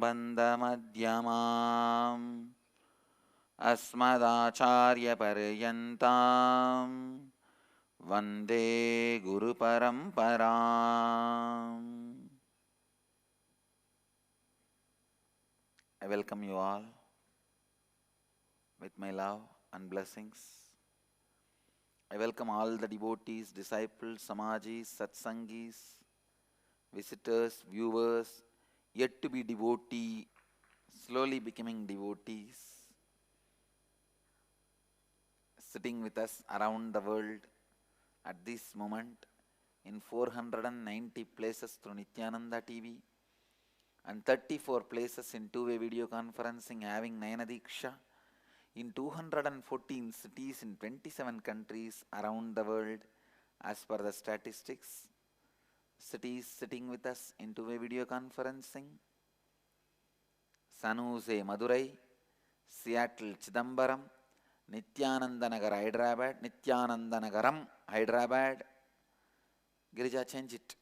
बन्धमध्यमाम् अस्मदाचार्यपर्यन्तां वन्दे गुरुपरम्पराम्. I welcome you all with my love and blessings. I welcome all the devotees, disciples, samajis, satsangis, visitors, viewers, yet to be devotee, slowly becoming devotees, sitting with us around the world at this moment in 490 places through Nityananda TV and 34 places in two-way video conferencing having Nayana Diksha in 214 cities in 27 countries around the world as per the statistics. Cities sitting with us in two-way video conferencing: San Jose, Madurai; Seattle, Chidambaram; Nityananda Nagar, Hyderabad; Nityananda Nagaram, Hyderabad. Girija, change it.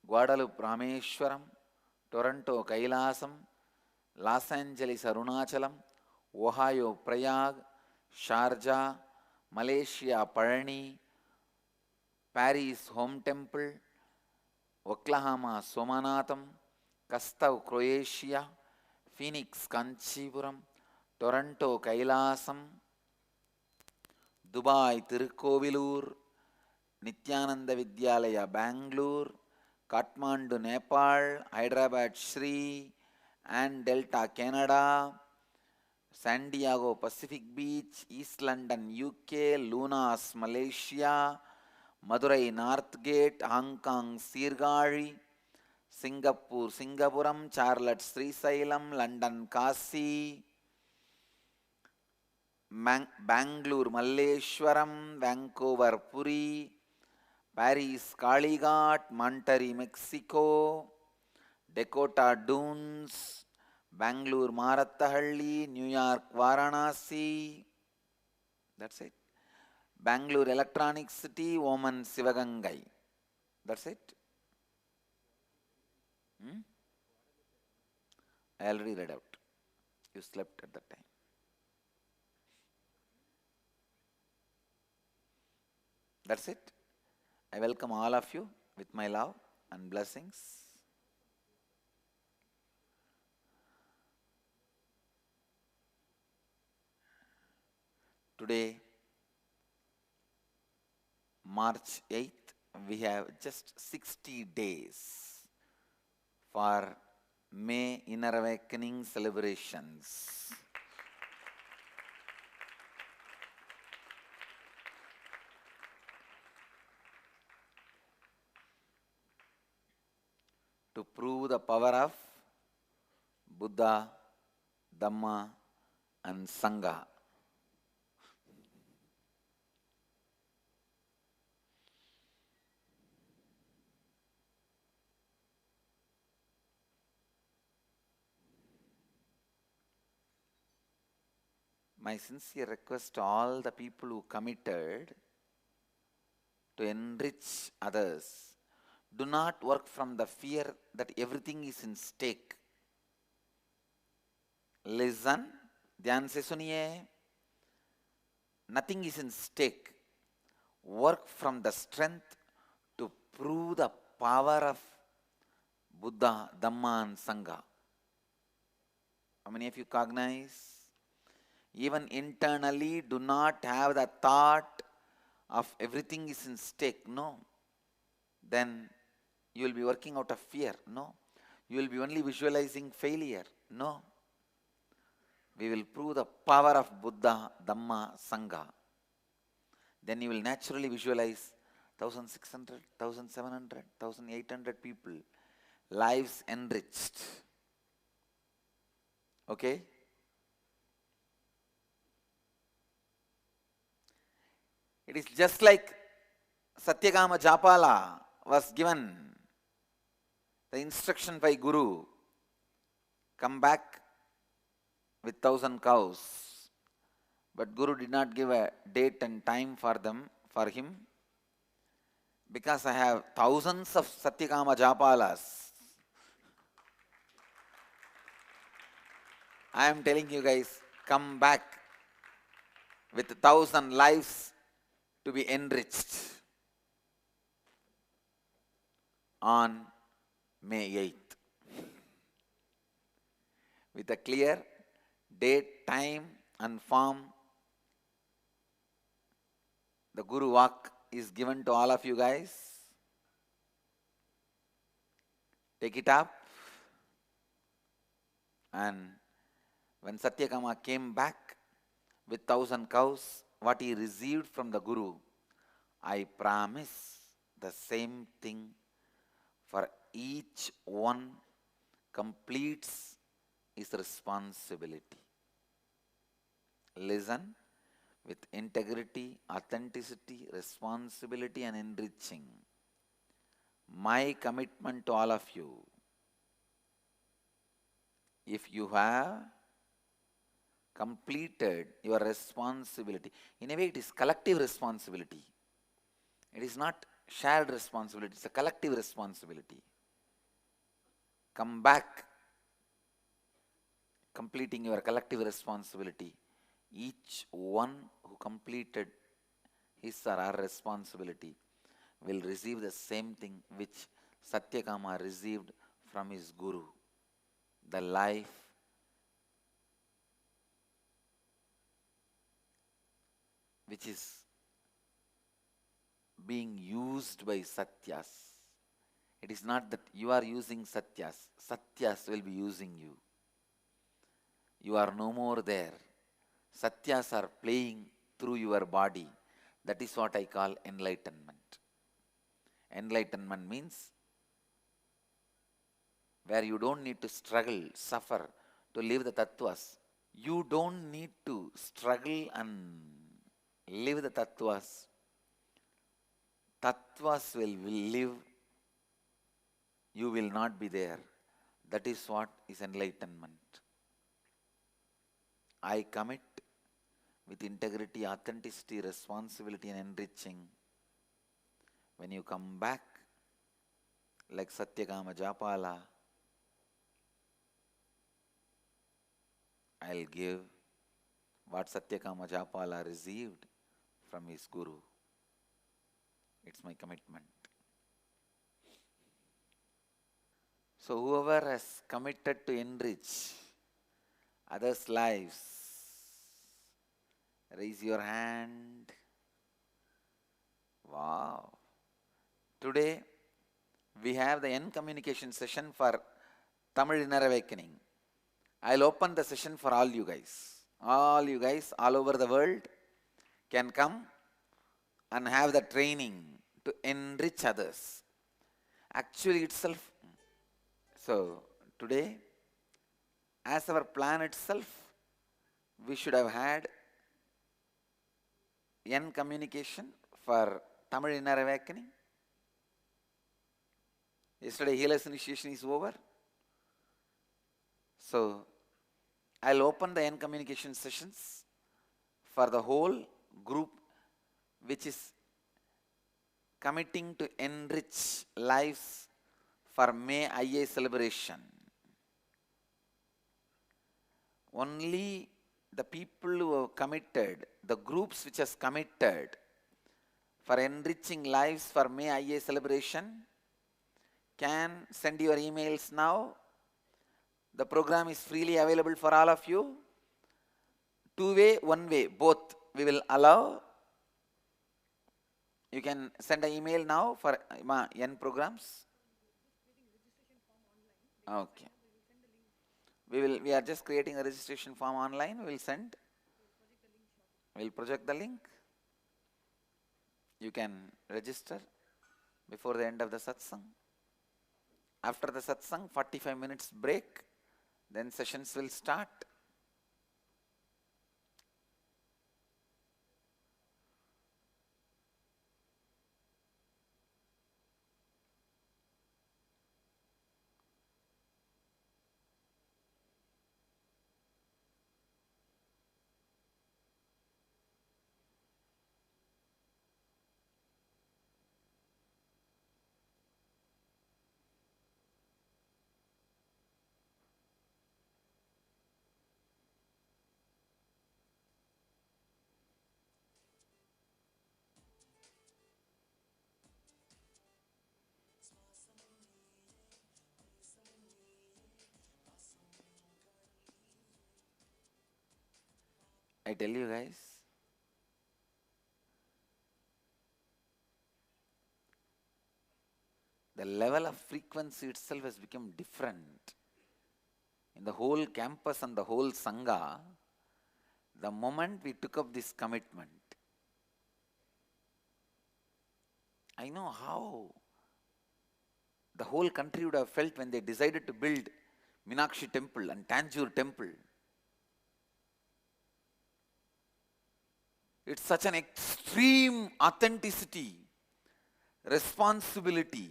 Guadalupe, Rameshwaram; Toronto, Kailasam; Los Angeles, Arunachalam; Ohio, Prayag; Sharjah; Malaysia, Parani; Paris, Home Temple; Oklahoma, Somanatham; Kastav, Croatia; Phoenix, Kanchipuram; Toronto, Kailasam; Dubai, Tirukkovilur; Nityananda Vidyalaya, Bangalore; Kathmandu, Nepal; Hyderabad, Sri; and Delta, Canada; San Diego, Pacific Beach; East London, UK; Lunas, Malaysia; Madurai, Northgate; Hong Kong, Sirgari; Singapore, Singapuram; Charlotte, Srisailam; London, Kasi; Bangalore, Malleshwaram; Vancouver, Puri; Paris, Kalighat; Monterrey, Mexico; Dakota Dunes; Bangalore, Marattahalli; New York, Varanasi. That's it. Bangalore, Electronic City; Oman, Sivagangai. That's it. I already read out. You slept at that time. That's it. I welcome all of you with my love and blessings. Today, March 8th, we have just 60 days for May Inner Awakening celebrations. To prove the power of Buddha, Dhamma, and Sangha. My sincere request to all the people who committed to enrich others, do not work from the fear that everything is in stake. Listen, ध्यान से सुनिए. Nothing is in stake. Work from the strength to prove the power of Buddha, Dhamma, and Sangha. How many of you cognize? Even internally, do not have the thought of everything is in stake. No. Then you will be working out of fear. No. You will be only visualizing failure. No. We will prove the power of Buddha, Dhamma, Sangha. Then you will naturally visualize 1,600, 1,700, 1,800 people, lives enriched. Okay? It is just like Satyakama Japala was given the instruction by Guru, come back with 1,000 cows. But Guru did not give a date and time for him, because I have thousands of Satyakama Japalas. I am telling you guys, come back with 1,000 lives to be enriched on May 8th. With a clear date, time and form, the Guru Walk is given to all of you guys. Take it up. And when Satyakama came back with 1,000 cows, what he received from the Guru, I promise the same thing for each one completes his responsibility. Listen with integrity, authenticity, responsibility and enriching. My commitment to all of you, if you have completed your responsibility, in a way it is collective responsibility. It is not shared responsibility, it's a collective responsibility. Come back, completing your collective responsibility. Each one who completed his or her responsibility will receive the same thing which Satyakama received from his Guru, the life which is being used by Satyas. It is not that you are using Satyas, Satyas will be using you. You are no more there. Satyas are playing through your body. That is what I call enlightenment. Enlightenment means where you don't need to struggle, suffer to live the tattvas. You don't need to struggle and live the tattvas. Tattvas will live, you will not be there. That is what is enlightenment. I commit with integrity, authenticity, responsibility and enriching. When you come back like Satyakama Japala, I'll give what Satyakama Japala received from his Guru. It's my commitment. So whoever has committed to enrich others' lives, raise your hand. Wow. Today we have the N communication session for Tamil Inner Awakening. I'll open the session for all you guys. All you guys all over the world can come and have the training to enrich others. Actually itself, so today, as our plan itself, we should have had N communication for Tamil Inner Awakening. Yesterday Healer's initiation is over. So I'll open the N communication sessions for the whole group which is committing to enrich lives for May IA celebration. Only the people who have committed, the groups which has committed for enriching lives for May IA celebration can send your emails now. The program is freely available for all of you. Two-way, one-way, both we will allow. You can send an email now for N programs. Okay. We are just creating a registration form online. We will send. We will project the link. You can register before the end of the satsang. After the satsang, 45 minutes break. Then sessions will start. I tell you guys, the level of frequency itself has become different. In the whole campus and the whole Sangha, the moment we took up this commitment, I know how the whole country would have felt when they decided to build Meenakshi temple and Tanjore temple. It's such an extreme authenticity, responsibility,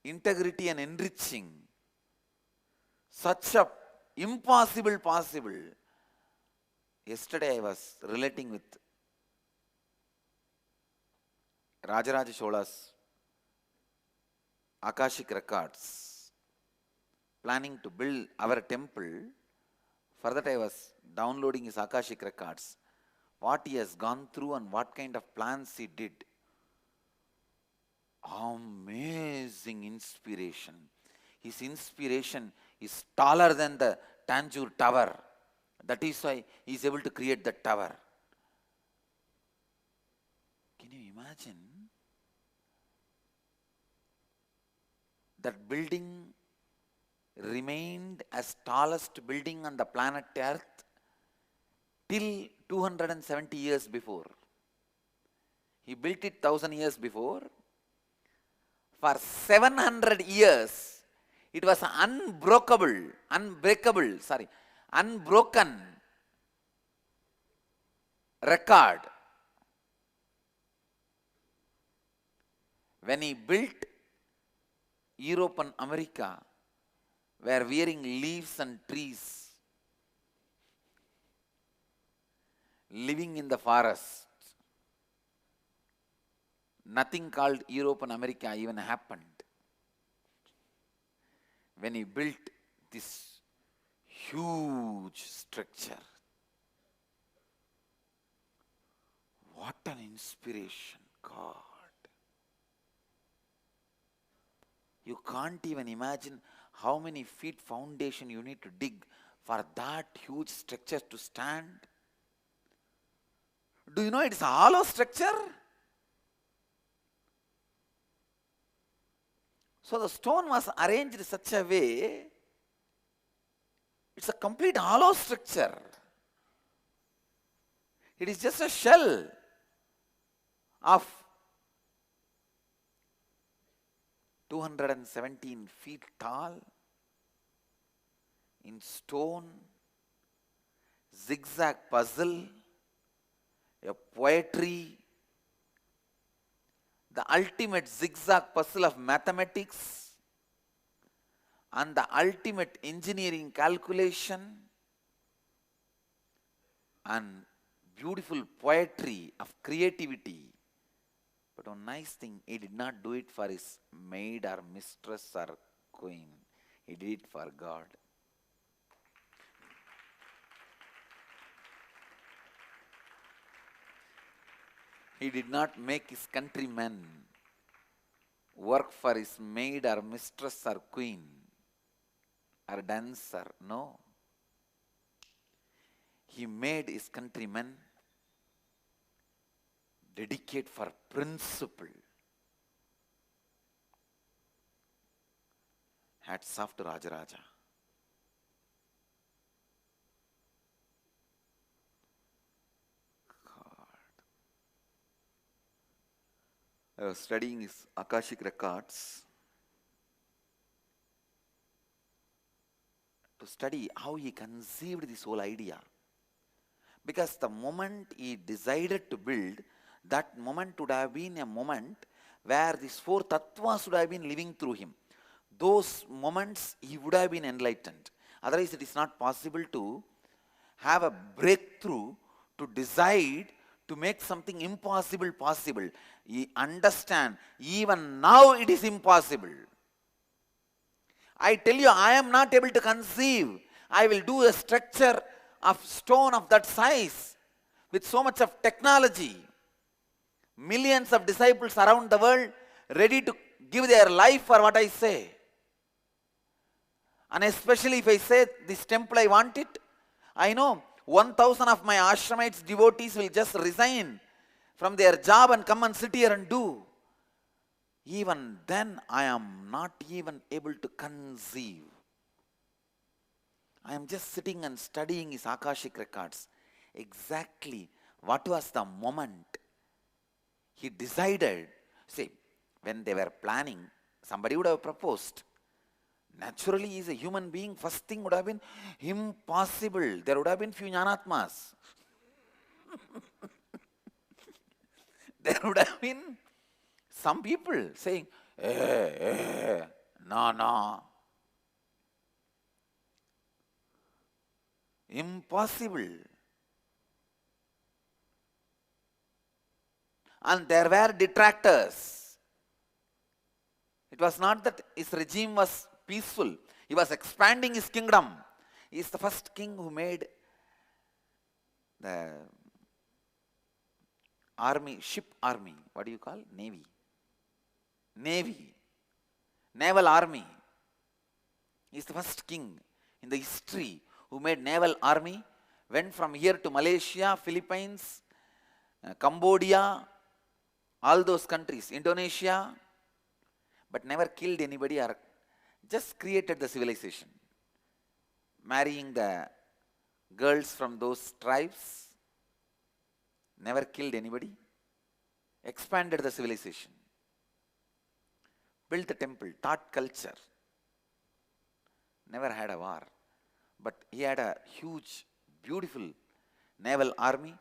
integrity and enriching. Such a impossible possible. Yesterday I was relating with Rajaraja Chola's Akashic records, planning to build our temple. For that I was downloading his Akashic records, what he has gone through and what kind of plans he did. Amazing inspiration. His inspiration is taller than the Tanjore tower. That is why he is able to create that tower. Can you imagine? That building remained as tallest building on the planet Earth till 270 years before. He built it 1000 years before. For 700 years, it was unbroken record. When he built, Europe and America were wearing leaves and trees, living in the forest. Nothing called Europe and America even happened when he built this huge structure. What an inspiration, God. You can't even imagine how many feet foundation you need to dig for that huge structure to stand. Do you know it's a hollow structure? So the stone was arranged in such a way, it's a complete hollow structure. It is just a shell of 217 feet tall, in stone, zigzag puzzle, a poetry, the ultimate zigzag puzzle of mathematics and the ultimate engineering calculation and beautiful poetry of creativity. But one nice thing, he did not do it for his maid or mistress or queen. He did it for God. He did not make his countrymen work for his maid or mistress or queen or dancer. No. He made his countrymen dedicate for principle. Hats off to Rajaraja. I was studying his Akashic records to study how he conceived this whole idea. Because the moment he decided to build, that moment would have been a moment where these four tattvas would have been living through him. Those moments he would have been enlightened. Otherwise it is not possible to have a breakthrough to decide to make something impossible possible. You understand, even now it is impossible. I tell you, I am not able to conceive. I will do a structure of stone of that size with so much of technology. Millions of disciples around the world ready to give their life for what I say. And especially if I say this temple I want it, I know 1,000 of my ashramites devotees will just resign from their job and come and sit here and do. Even then, I am not even able to conceive. I am just sitting and studying his Akashic records. Exactly what was the moment he decided. See, when they were planning, somebody would have proposed. Naturally, he is a human being. First thing would have been impossible. There would have been few Jnanatmas. There would have been some people saying, no. Impossible. And there were detractors. It was not that his regime was peaceful. He was expanding his kingdom. He is the first king who made the army, ship army. What do you call? Navy. Naval army. He is the first king in the history who made naval army, went from here to Malaysia, Philippines, Cambodia, all those countries, Indonesia, but never killed anybody or just created the civilization. Marrying the girls from those tribes, never killed anybody, expanded the civilization, built a temple, taught culture, never had a war. But he had a huge, beautiful naval army,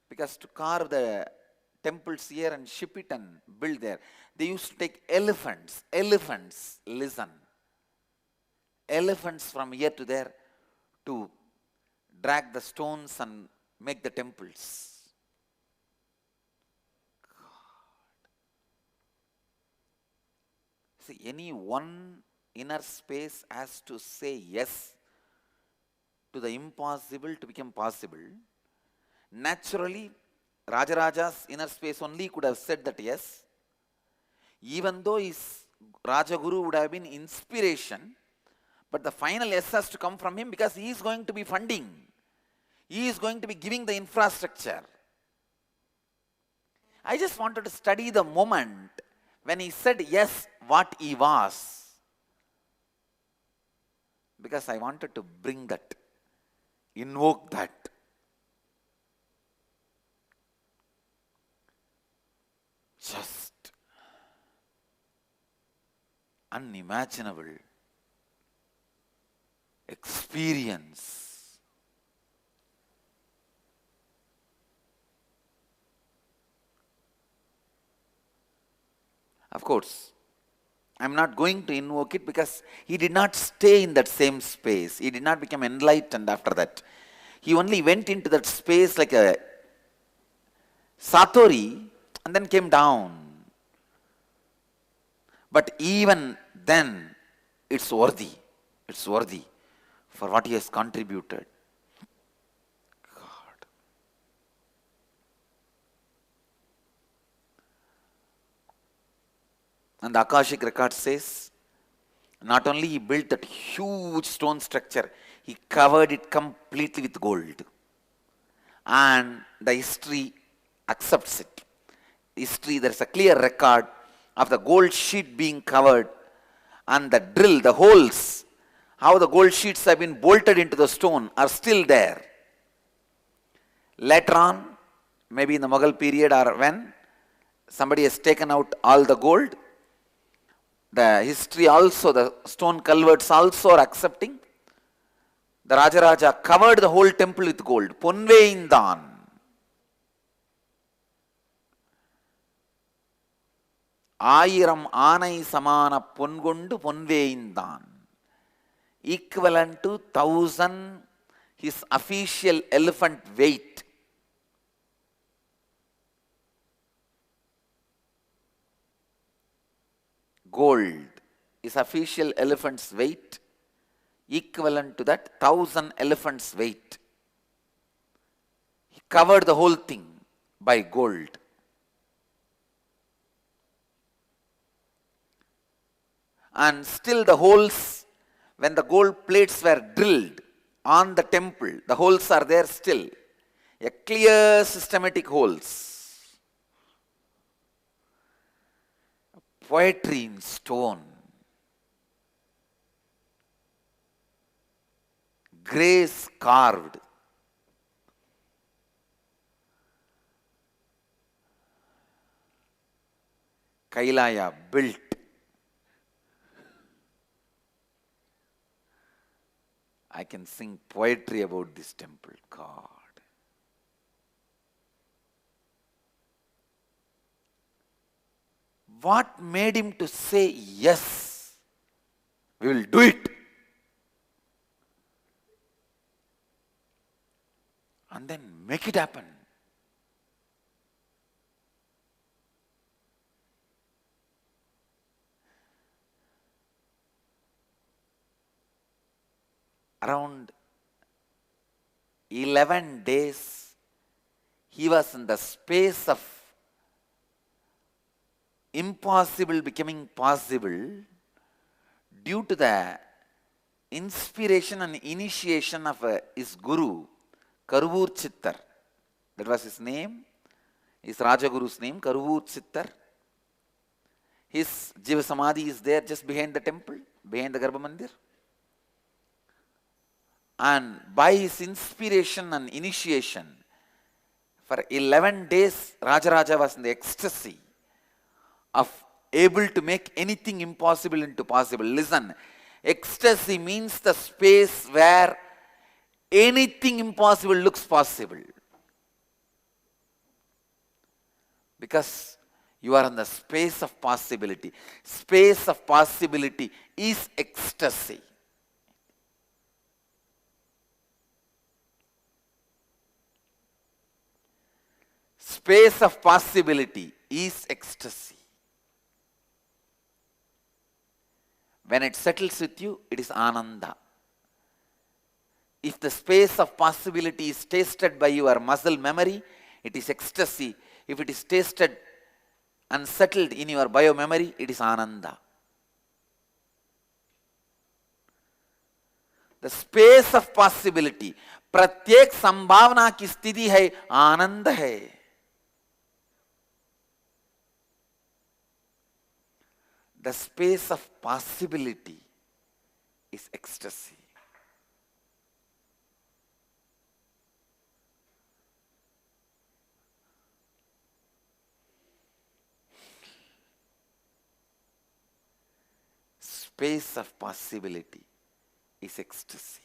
because to carve the temples here and ship it and build there, they used to take elephants, listen, elephants from here to there to drag the stones and make the temples. God. See, any one inner space has to say yes to the impossible to become possible. Naturally, Rajaraja's inner space only could have said that yes. Even though his Rajaguru would have been inspiration, but the final yes has to come from him, because he is going to be funding. He is going to be giving the infrastructure. I just wanted to study the moment when he said yes, what he was. Because I wanted to bring that, invoke that. Just unimaginable experience. Of course, I am not going to invoke it, because he did not stay in that same space. He did not become enlightened after that. He only went into that space like a Satori and then came down. But even then, it's worthy. It's worthy for what he has contributed. God. And the Akashic record says, not only he built that huge stone structure, he covered it completely with gold. And the history accepts it. History, there is a clear record of the gold sheet being covered, and the drill, the holes, how the gold sheets have been bolted into the stone are still there. Later on, maybe in the Mughal period or when somebody has taken out all the gold, the history also, the stone culverts also are accepting. The Rajaraja covered the whole temple with gold. Ponveindan. Ayiram aanai samana pongondu ponveindan. Equivalent to 1,000 his official elephant weight. Gold is official elephant's weight, equivalent to that 1,000 elephants' weight. He covered the whole thing by gold. And still the holes, when the gold plates were drilled, on the temple. The holes are there still. A clear systematic holes. Poetry in stone. Grace carved. Kailaya built. I can sing poetry about this temple. God. What made him to say, yes, we will do it? And then make it happen. Around 11 days, he was in the space of impossible becoming possible due to the inspiration and initiation of his guru, Karuvur Chittar. That was his name, his Rajaguru's name, Karuvur Chittar. His Jiva Samadhi is there just behind the temple, behind the Garbha Mandir. And by his inspiration and initiation, for 11 days, Rajaraja was in the ecstasy of able to make anything impossible into possible. Listen, ecstasy means the space where anything impossible looks possible. Because you are in the space of possibility. Space of possibility is ecstasy. Space of possibility is ecstasy. When it settles with you, it is ananda. If the space of possibility is tasted by your muscle memory, it is ecstasy. If it is tasted and settled in your bio memory, it is ananda. The space of possibility, प्रत्येक संभावना की स्थिति है, आनंद है. The space of possibility is ecstasy. Space of possibility is ecstasy.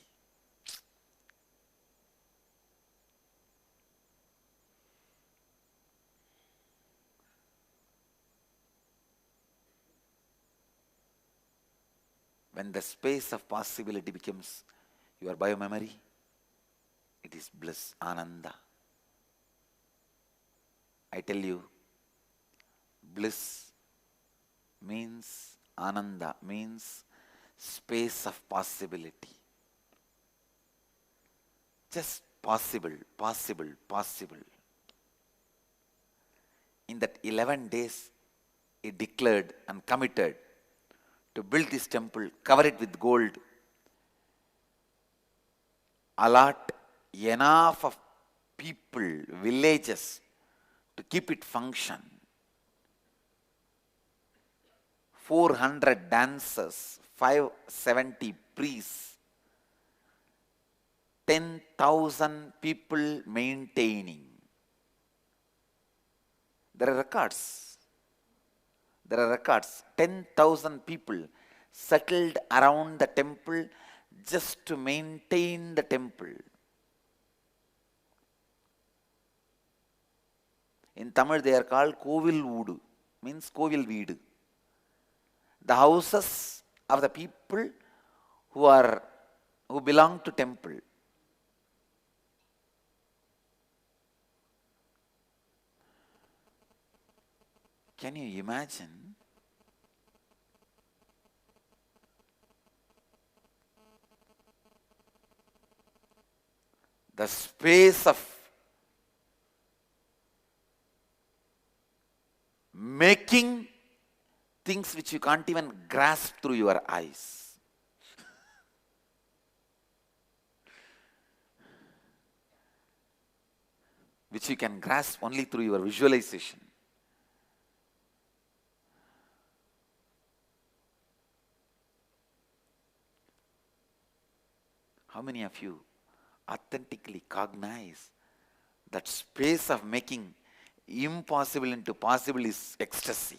When the space of possibility becomes your biomemory, it is bliss, ananda. I tell you, bliss means, ananda means space of possibility. Just possible, possible, possible. In that 11 days, he declared and committed to build this temple, cover it with gold, allot enough of people, villages to keep it function. 400 dancers, 570 priests, 10,000 people maintaining. There are records. There are records. 10,000 people settled around the temple just to maintain the temple. In Tamil they are called Kovil Vudu, means Kovil Veedu. The houses of the people who belong to temple. Can you imagine? The space of making things which you can't even grasp through your eyes. which you can grasp only through your visualization. How many of you authentically cognize that space of making impossible into possible is ecstasy?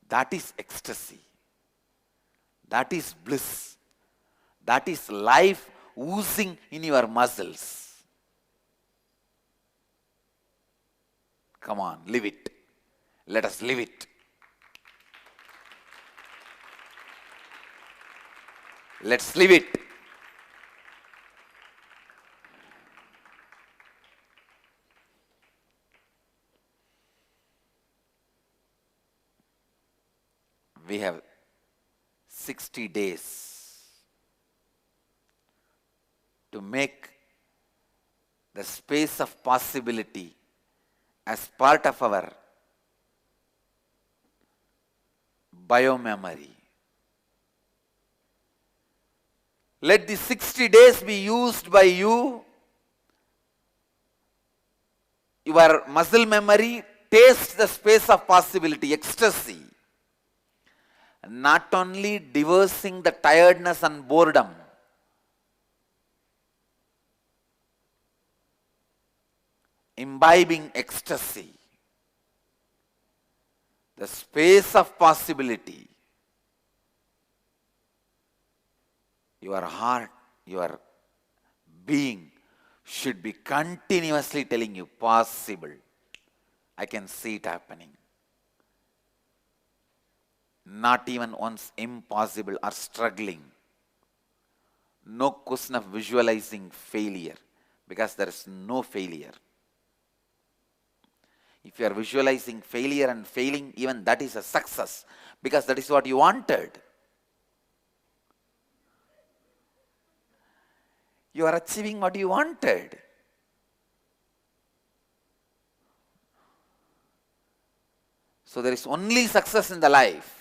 That is ecstasy. That is bliss. That is life oozing in your muscles. Come on, live it. Let us live it. Let's live it. We have 60 days to make the space of possibility as part of our biomemory. Let the 60 days be used by you, your muscle memory, taste the space of possibility, ecstasy. Not only diversing the tiredness and boredom, imbibing ecstasy, the space of possibility. Your heart, your being should be continuously telling you, possible. I can see it happening. Not even once impossible or struggling. No question of visualizing failure, because there is no failure. If you are visualizing failure and failing, even that is a success, because that is what you wanted. You are achieving what you wanted. So there is only success in the life.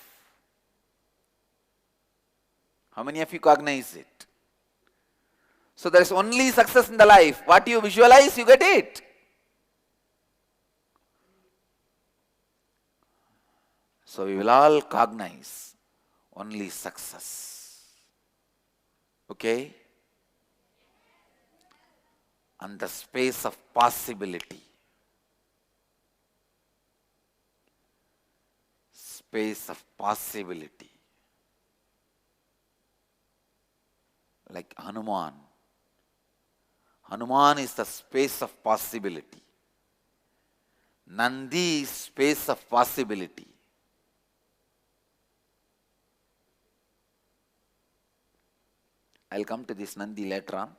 How many of you cognize it? So there is only success in the life. What you visualize, you get it. So we will all cognize only success. Okay? And the space of possibility. Space of possibility. Like Hanuman. Hanuman is the space of possibility. Nandi is space of possibility. I'll come to this Nandi later on.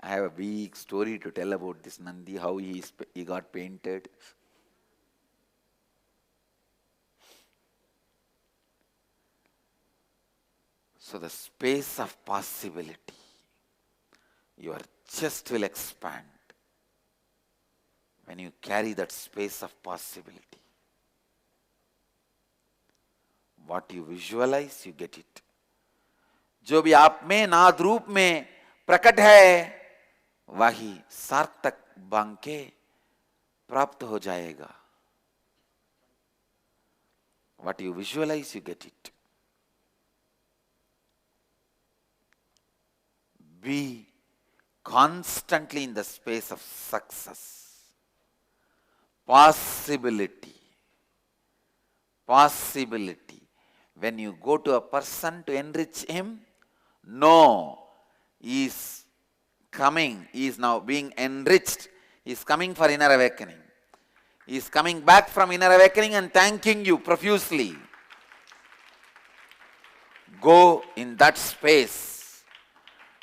I have a big story to tell about this Nandi, how he got painted. So the space of possibility, your chest will expand when you carry that space of possibility. What you visualize, you get it. जो भी आप में नाद रूप में प्रकट है, वही सार्थक बांके प्राप्त हो जाएगा. What you visualize, you get it. Be constantly in the space of success, possibility, possibility. When you go to a person to enrich him, no, he is coming, he is now being enriched, he is coming for inner awakening. He is coming back from inner awakening and thanking you profusely. Go in that space.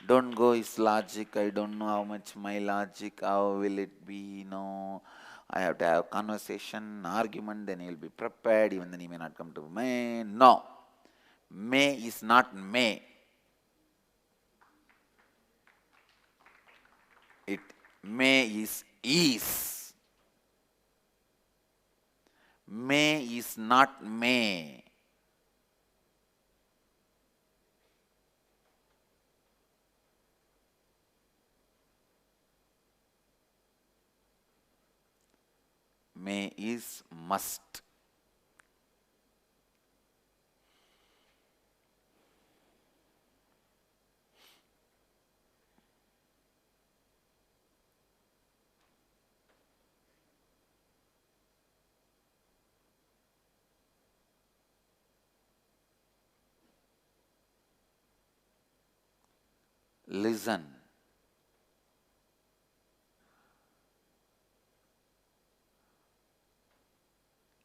Don't go, it's logic, I don't know how much my logic, how will it be, no. I have to have conversation, argument, then he will be prepared, even then he may not come to me. No. May is not may. It may is ease. May is not may. May is must. Listen.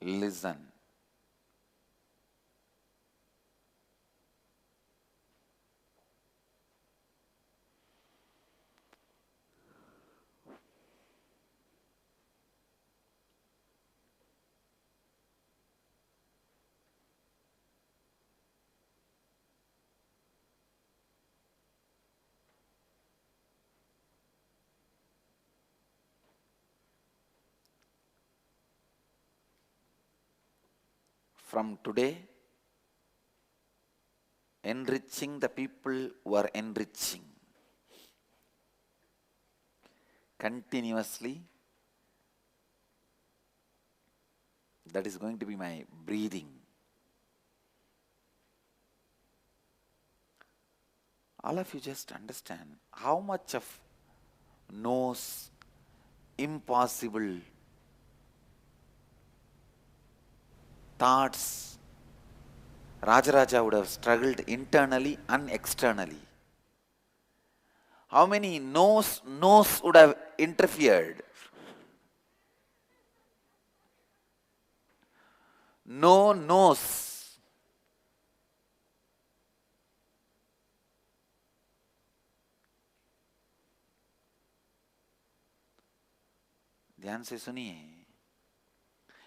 Listen. From today, enriching the people who are enriching. Continuously, that is going to be my breathing. All of you just understand how much of knows impossible thoughts Rajaraja would have struggled internally and externally. How many no's would have interfered? No knows. ध्यान से सुनिए.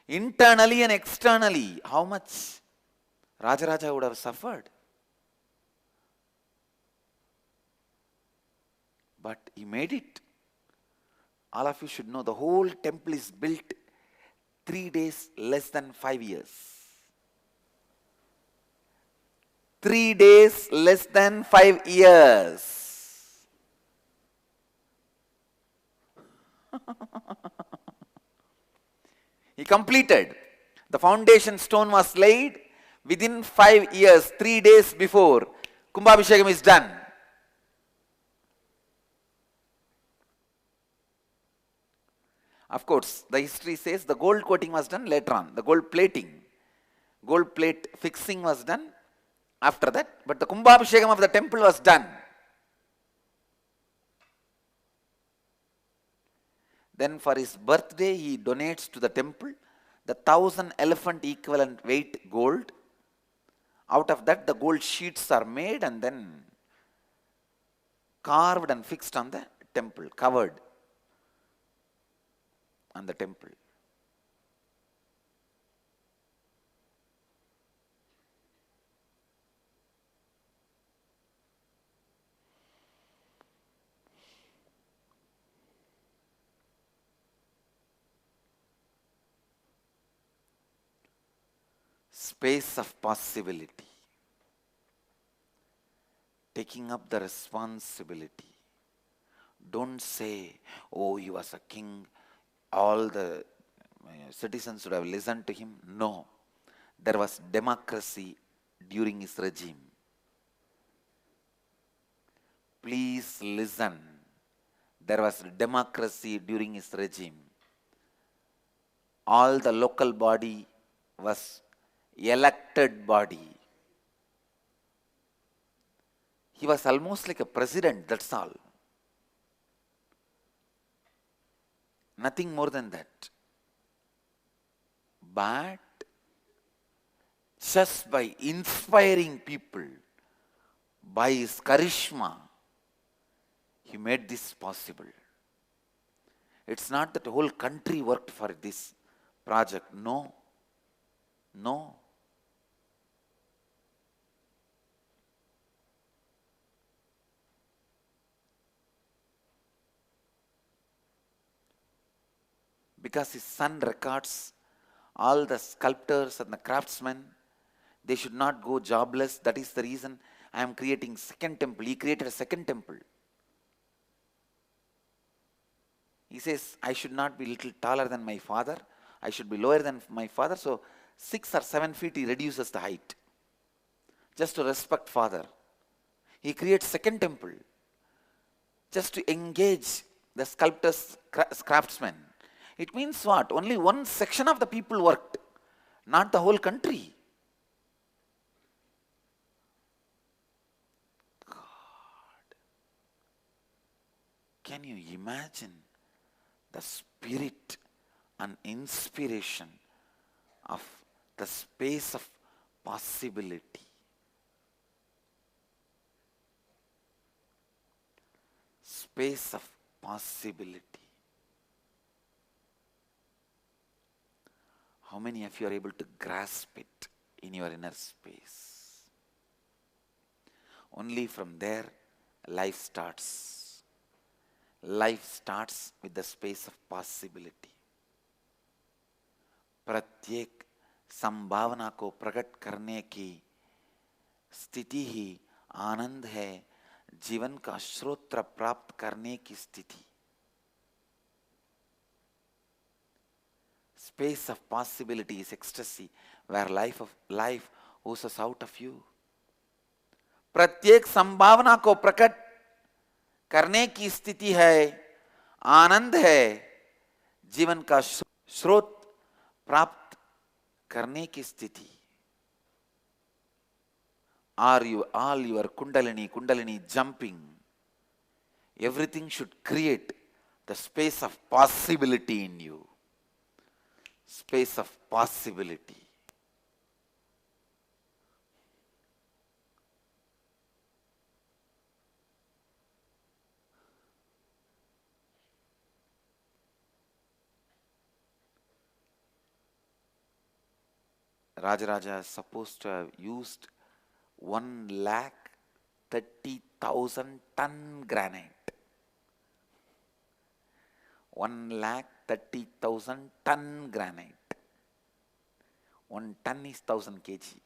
Internally and externally, how much Rajaraja would have suffered. But he made it. All of you should know the whole temple is built 3 days, less than 5 years. 3 days, less than 5 years. He completed. The foundation stone was laid within 5 years, 3 days before Kumbhabhishekam is done. Of course, the history says the gold coating was done later on, the gold plating. Gold plate fixing was done after that, but the Kumbhabhishekam of the temple was done. Then for his birthday, he donates to the temple the 1,000 elephant equivalent weight gold. Out of that, the gold sheets are made and then carved and fixed on the temple, covered on the temple. Space of possibility. Taking up the responsibility. Don't say, oh, he was a king, all the citizens should have listened to him. No, there was democracy during his regime. Please listen. There was democracy during his regime. All the local body was elected body. He was almost like a president, that's all. Nothing more than that. But just by inspiring people, by his charisma, he made this possible. It's not that the whole country worked for this project. No. No. Because his son records all the sculptors and the craftsmen, they should not go jobless. That is the reason I am creating second temple. He created a second temple. He says, I should not be little taller than my father. I should be lower than my father. So 6 or 7 feet he reduces the height. Just to respect father. He creates second temple. Just to engage the sculptors, craftsmen. It means what? Only one section of the people worked, not the whole country. God. Can you imagine the spirit and inspiration of the space of possibility? Space of possibility. How many of you are able to grasp it in your inner space? Only from there life starts. Life starts with the space of possibility. प्रत्येक संभावना को प्रकट करने की स्थिति ही आनंद है, जीवन का श्रोत्र प्राप्त करने की स्थिति. Space of possibility is ecstasy, where life oozes out of you. प्रत्येक संभावना को प्रकट करने की स्थिति है, आनंद है, जीवन का स्रोत प्राप्त करने की स्थिति. Are you all your kundalini jumping? Everything should create the space of possibility in you. Space of possibility. Rajaraja is supposed to have used 1,30,000 ton granite. 1,30,000 ton granite. 1 ton is 1,000 kg.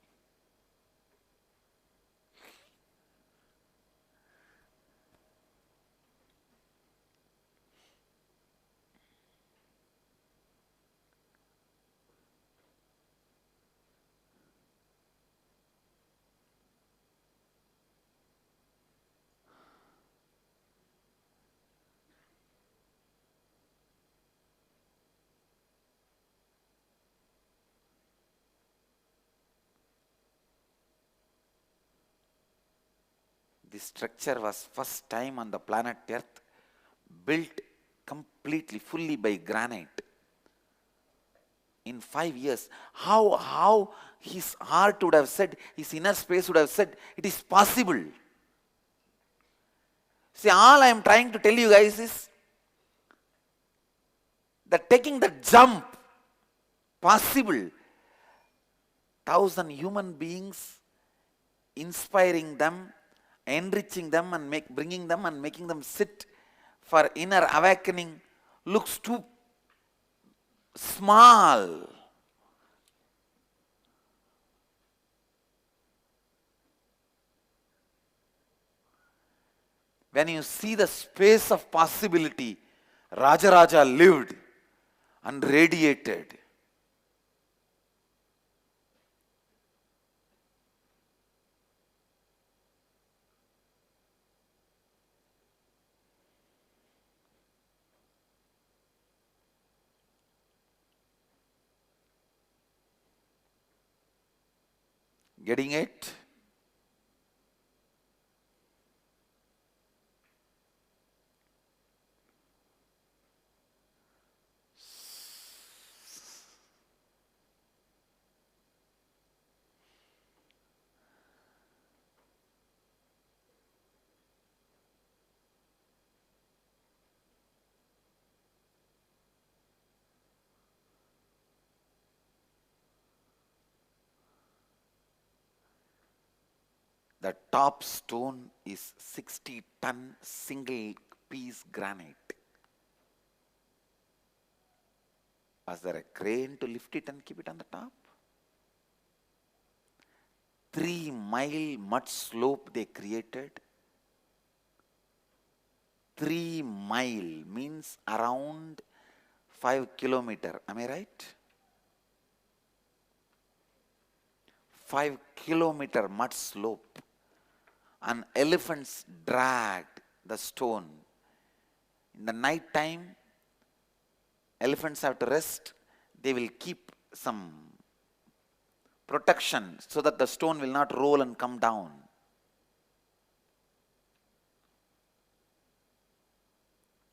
This structure was first time on the planet Earth built completely, fully by granite. In 5 years, how his heart would have said, his inner space would have said, it is possible. See, all I am trying to tell you guys is that taking the jump, possible, 1,000 human beings, inspiring them, enriching them and bringing them and making them sit for inner awakening looks too small. When you see the space of possibility, Rajaraja lived and radiated. Getting it? The top stone is 60-ton single piece granite. Was there a crane to lift it and keep it on the top? 3-mile mud slope they created. 3 mile means around 5 kilometers. Am I right? 5-kilometer mud slope, and elephants dragged the stone. In the night time, elephants have to rest. They will keep some protection so that the stone will not roll and come down.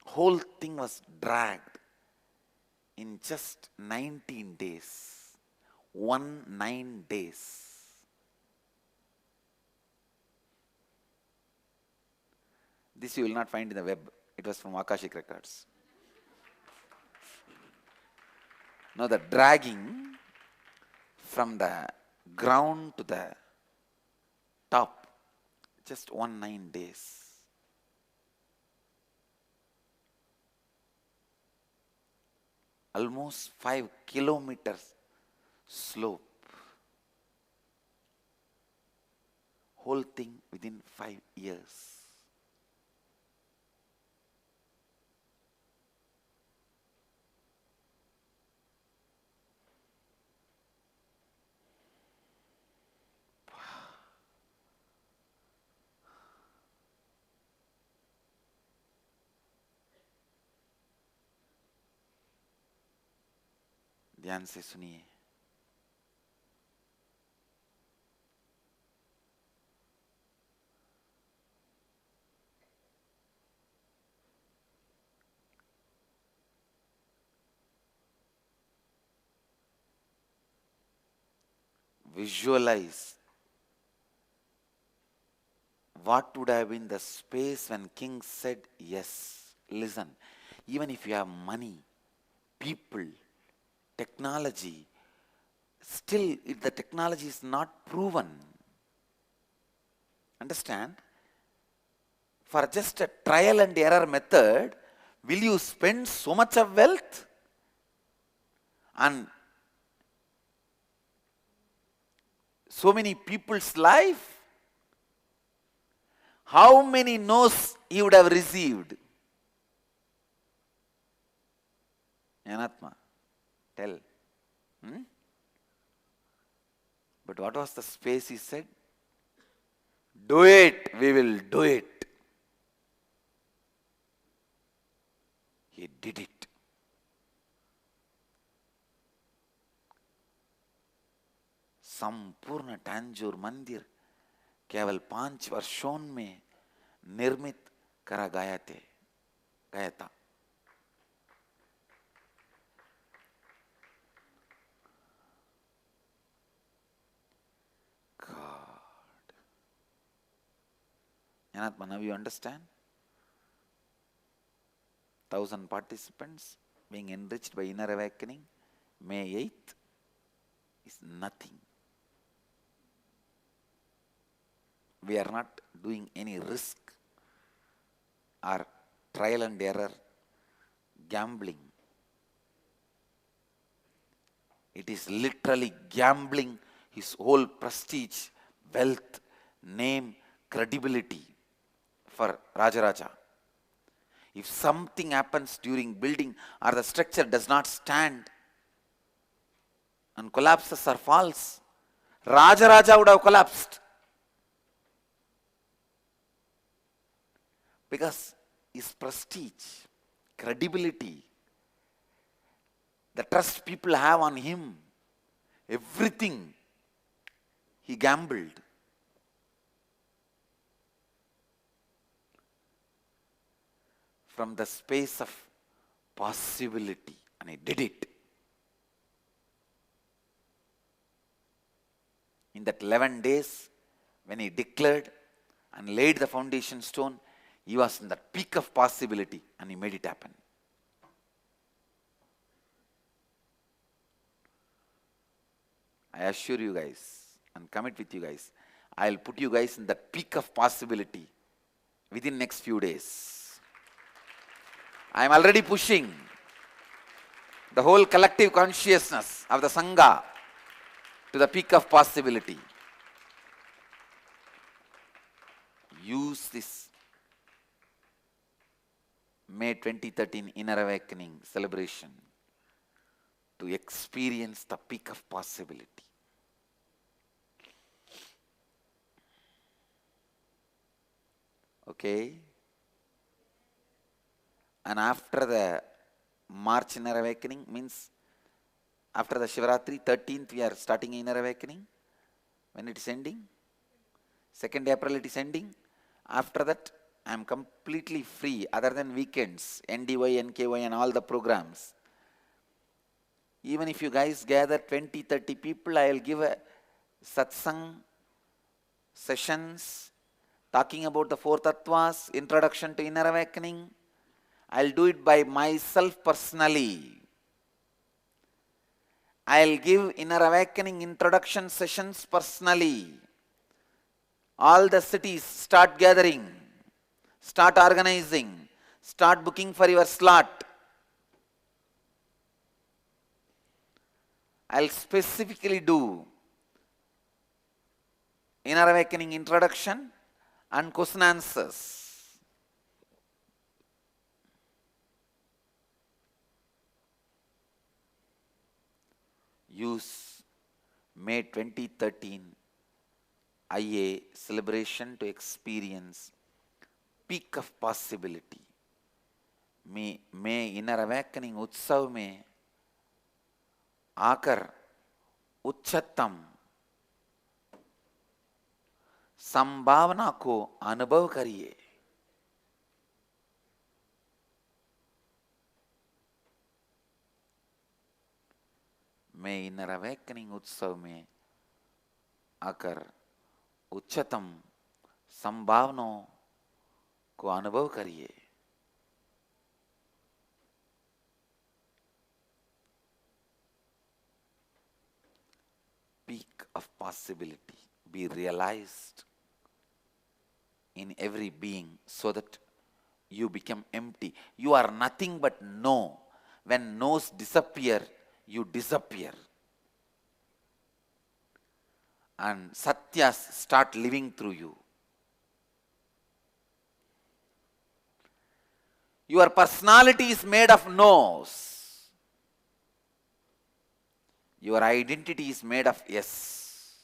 Whole thing was dragged in just 19 days. 19 days. This you will not find in the web. It was from Akashic Records. Now the dragging from the ground to the top, just 19 days. Almost 5 kilometers slope. Whole thing within 5 years. ध्यान से सुनिए. Visualize what would have been the space when King said yes. Listen, even if you have money, people, technology, still if the technology is not proven, understand, for just a trial and error method, will you spend so much of wealth and so many people's life? How many no's he would have received? Anatma, tell. But what was the space he said? Do it, we will do it. He did it. संपूर्ण टैंजूर मंदिर केवल 5 वर्षों में निर्मित करा गया था. God. Anatma, now you understand? 1,000 participants being enriched by inner awakening, May 8th, is nothing. We are not doing any risk or trial and error gambling. It is literally gambling his whole prestige, wealth, name, credibility for Rajaraja. If something happens during building or the structure does not stand and collapses or falls, Rajaraja would have collapsed. Because his prestige, credibility, the trust people have on him, everything, he gambled. From the space of possibility, and he did it. In that 11 days, when he declared and laid the foundation stone, he was in the peak of possibility and he made it happen. I assure you guys and commit with you guys, I'll put you guys in the peak of possibility within next few days. I am already pushing the whole collective consciousness of the Sangha to the peak of possibility. Use this May 2013 Inner Awakening celebration to experience the peak of possibility. Okay? And after the March Inner Awakening, means after the Shivaratri, 13th, we are starting Inner Awakening. When it is ending? 2nd April it is ending. After that, I am completely free, other than weekends, NDY, NKY and all the programs. Even if you guys gather 20, 30 people, I will give a satsang sessions talking about the four tattvas, introduction to inner awakening. I'll do it by myself personally. I'll give inner awakening introduction sessions personally. All the cities start gathering, start organizing, start booking for your slot. I'll specifically do inner awakening introduction and question answers. Use May 2013 IA celebration to experience peak of possibility. मैं inner awakening उत्सव में आकर उच्चतम संभावना को अनुभव करिए. मैं इनर अवेकनिंग उत्सव में आकर उच्चतम संभावनाओं को अनुभव करिए. Peak of possibility be realized in every being so that you become empty. You are nothing but no. When no's disappear, you disappear. And satyas start living through you. Your personality is made of no's. Your identity is made of yes.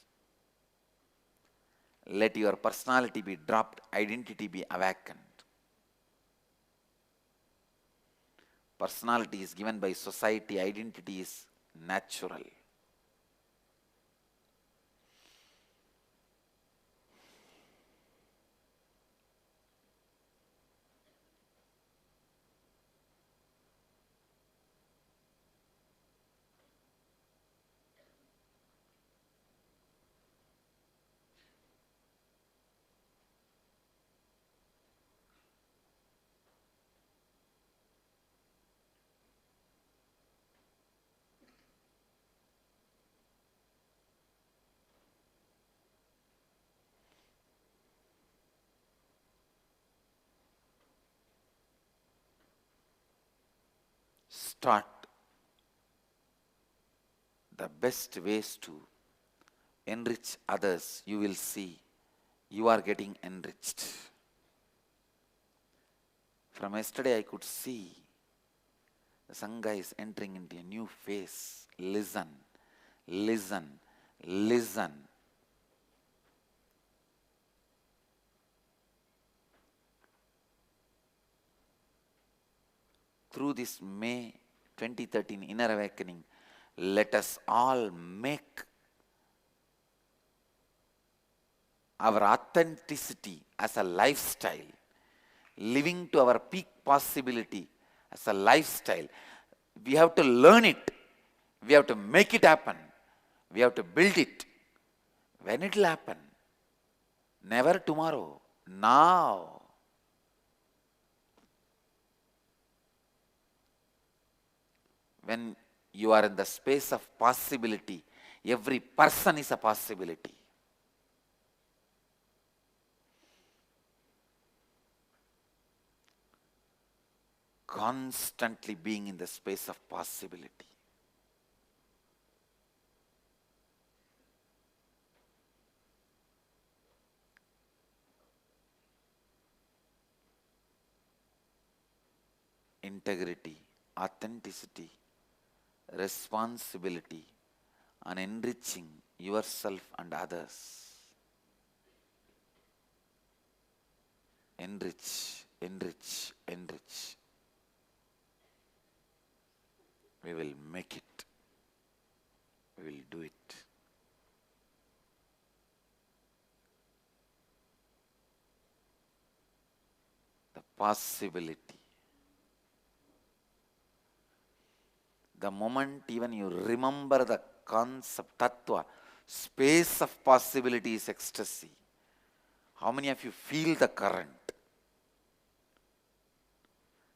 Let your personality be dropped, identity be awakened. Personality is given by society, identity is natural. Start the best ways to enrich others. You will see you are getting enriched. From yesterday I could see the Sangha is entering into a new phase. Listen, listen, listen. Through this May 2013 Inner Awakening, let us all make our authenticity as a lifestyle, living to our peak possibility as a lifestyle. We have to learn it. We have to make it happen. We have to build it. When it will happen? Never tomorrow. Now. When you are in the space of possibility, every person is a possibility. Constantly being in the space of possibility. Integrity, authenticity, responsibility, and enriching yourself and others. enrich, enrich, enrich. We will make it. We will do it. The possibility. The moment even you remember the concept, tattva, space of possibility is ecstasy. How many of you feel the current?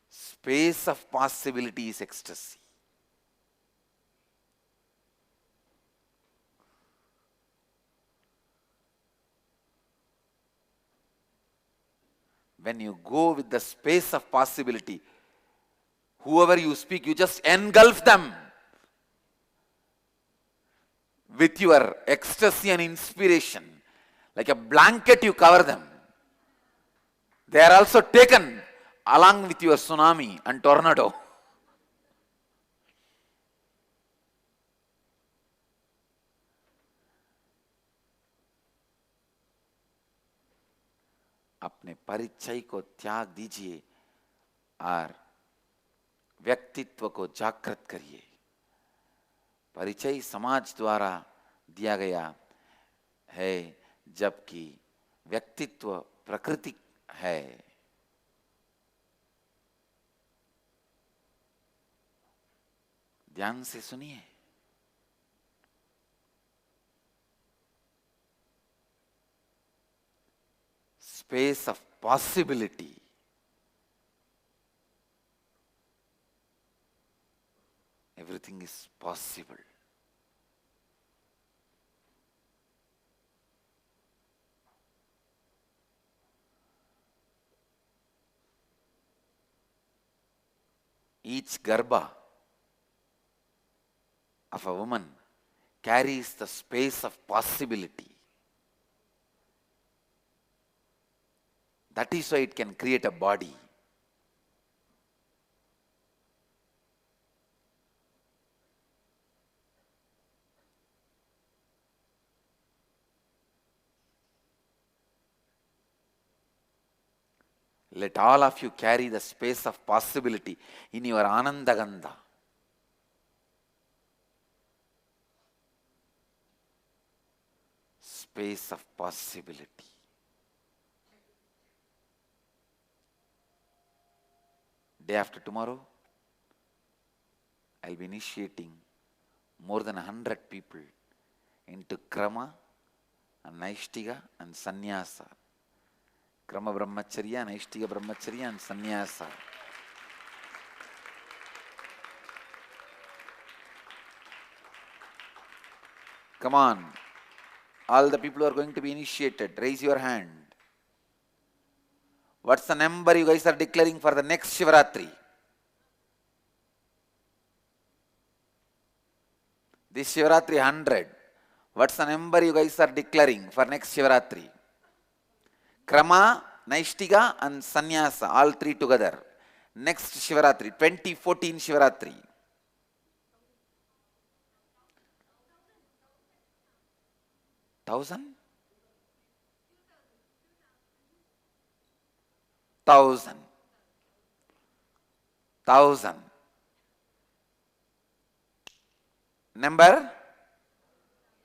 Space of possibility is ecstasy. When you go with the space of possibility, whoever you speak, you just engulf them with your ecstasy and inspiration. Like a blanket, you cover them. They are also taken along with your tsunami and tornado. अपने परिचय को त्याग दीजिए और व्यक्तित्व को जागृत करिए. परिचय समाज द्वारा दिया गया है, जबकि व्यक्तित्व प्रकृति है. ध्यान से सुनिए. Space of possibility. Everything is possible. Each garbha of a woman carries the space of possibility. That is why it can create a body. Let all of you carry the space of possibility in your Anandagandha. Space of possibility. Day after tomorrow, I'll be initiating more than 100 people into Krama and Naishtiga and Sannyasa. Krama Brahmacharya, Naishtiga Brahmacharya and Sannyasa. Come on. All the people who are going to be initiated, raise your hand. What's the number you guys are declaring for the next Shivaratri? This Shivaratri 100. What's the number you guys are declaring for next Shivaratri? Krama, Naishtiga and Sannyasa, all three together. Next Shivaratri, 2014 Shivaratri. Thousand? 1,000. 1,000. Number?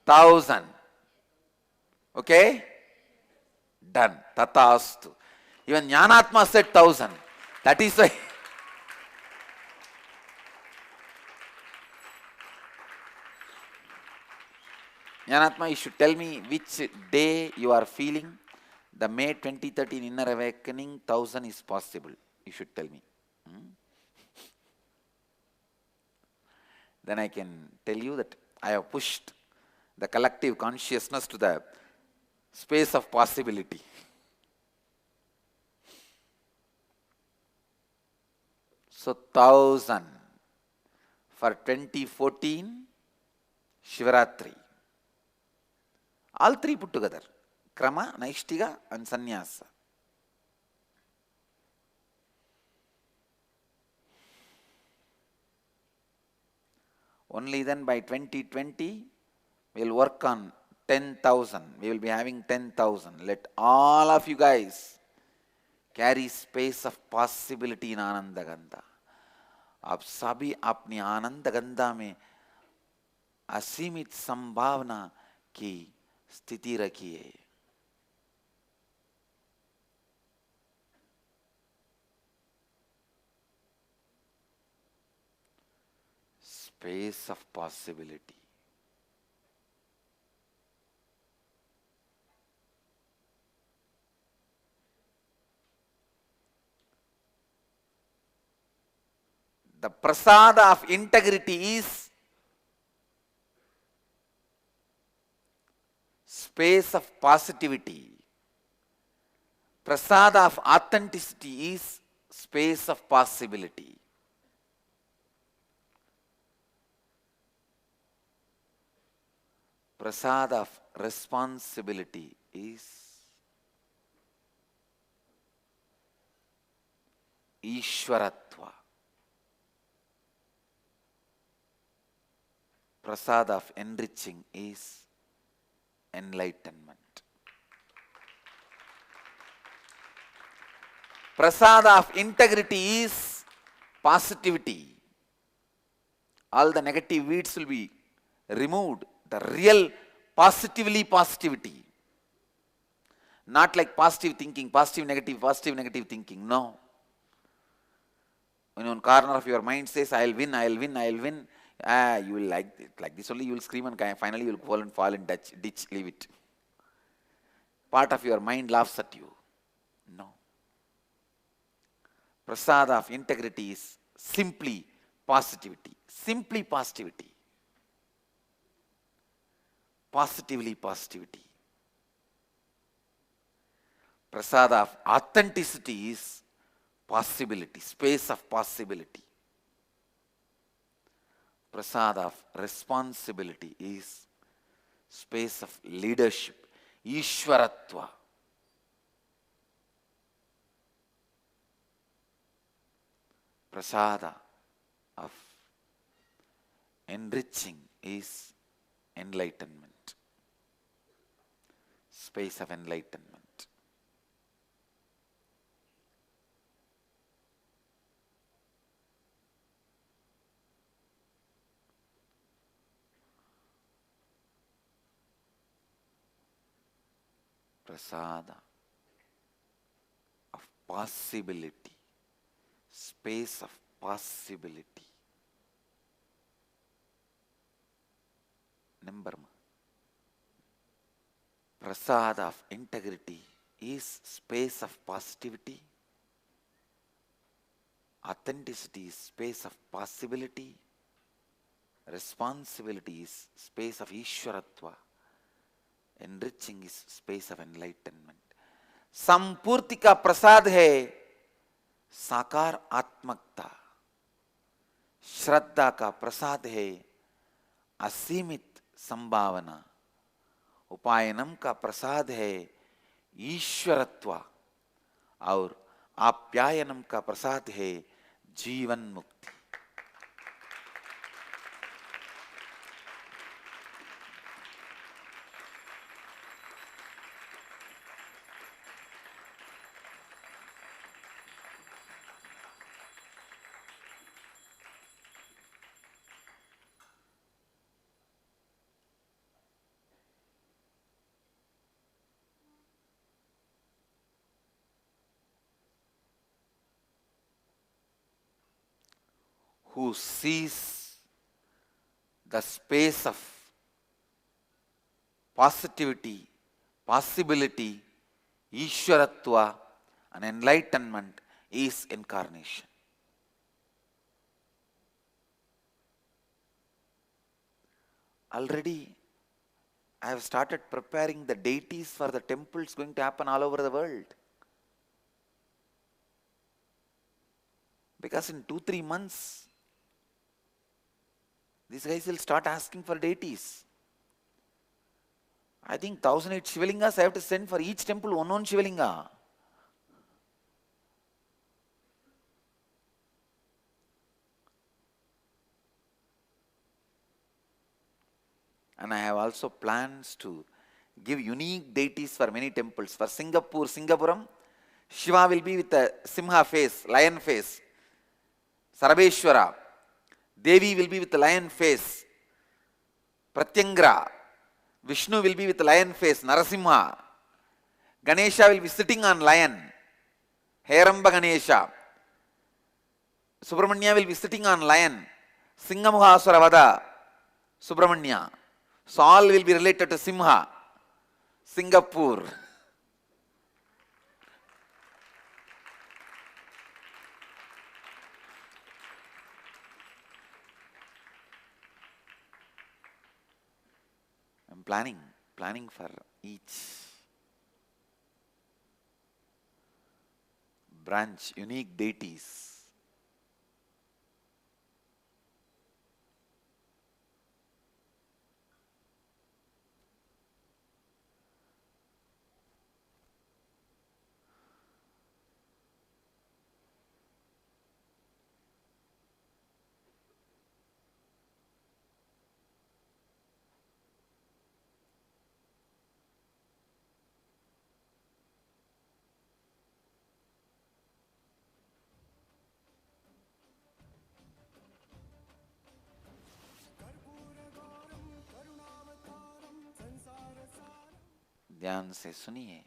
1,000. Okay? Done. Tataastu. Even Jnanatma said 1,000. That is why. Jnanatma, you should tell me which day you are feeling. The May 2013 Inner Awakening 1,000 is possible. You should tell me. Then I can tell you that I have pushed the collective consciousness to the space of possibility. So 1,000 for 2014 Shivaratri. All three put together. Krama, Naishtiga and Sannyasa. Only then by 2020 we will work on 10,000. We will be having 10,000. Let all of you guys carry space of possibility in Anand Gandha. आप सभी अपनी आनंद गंधा में असीमित संभावना की स्थिति रखिए। Space of possibility. The prasada of integrity is space of positivity. Prasada of authenticity is space of possibility. Prasada of responsibility is Ishwaratva. Prasada of enriching is enlightenment. Prasada of integrity is positivity. All the negative weeds will be removed. The real positivity. Not like positive thinking, positive, negative thinking. No. When one corner of your mind says, I'll win, you will like it. Like this only you will scream and finally you will fall in ditch, leave it. Part of your mind laughs at you. No. Prasada of integrity is simply positivity. Simply positivity. Positivity. Prasada of authenticity is possibility, space of possibility. Prasada of responsibility is space of leadership, Ishwaratva. Prasada of enriching is enlightenment, space of enlightenment. Prasada of possibility, space of possibility. Number Prasada of integrity is space of positivity. Authenticity is space of possibility. Responsibility is space of Ishwaratva. Enriching is space of enlightenment. संपूर्ति का प्रसाद है साकार आत्मकता. श्रद्धा का प्रसाद है असीमित संभावना. उपायनम का प्रसाद है ईश्वरत्व और आप्यायनम का प्रसाद है जीवन मुक्ति. Who sees the space of positivity, possibility, Ishwaratva and enlightenment is incarnation. Already I have started preparing the deities for the temples going to happen all over the world. Because in 2-3 months, these guys will start asking for deities. I think 1008 Shivalingas I have to send for each temple one Shivalinga. And I have also plans to give unique deities for many temples. For Singapuram, Shiva will be with the Simha face, lion face. Sarabeshwara. Devi will be with the lion face. Pratyangra. Vishnu will be with the lion face, Narasimha. Ganesha will be sitting on lion, Heramba Ganesha. Subramanya will be sitting on lion, Singamuhasura Vada, Subramanya. So all will be related to Simha, Singapore. I'm planning for each branch, unique deities. ध्यान से सुनिए.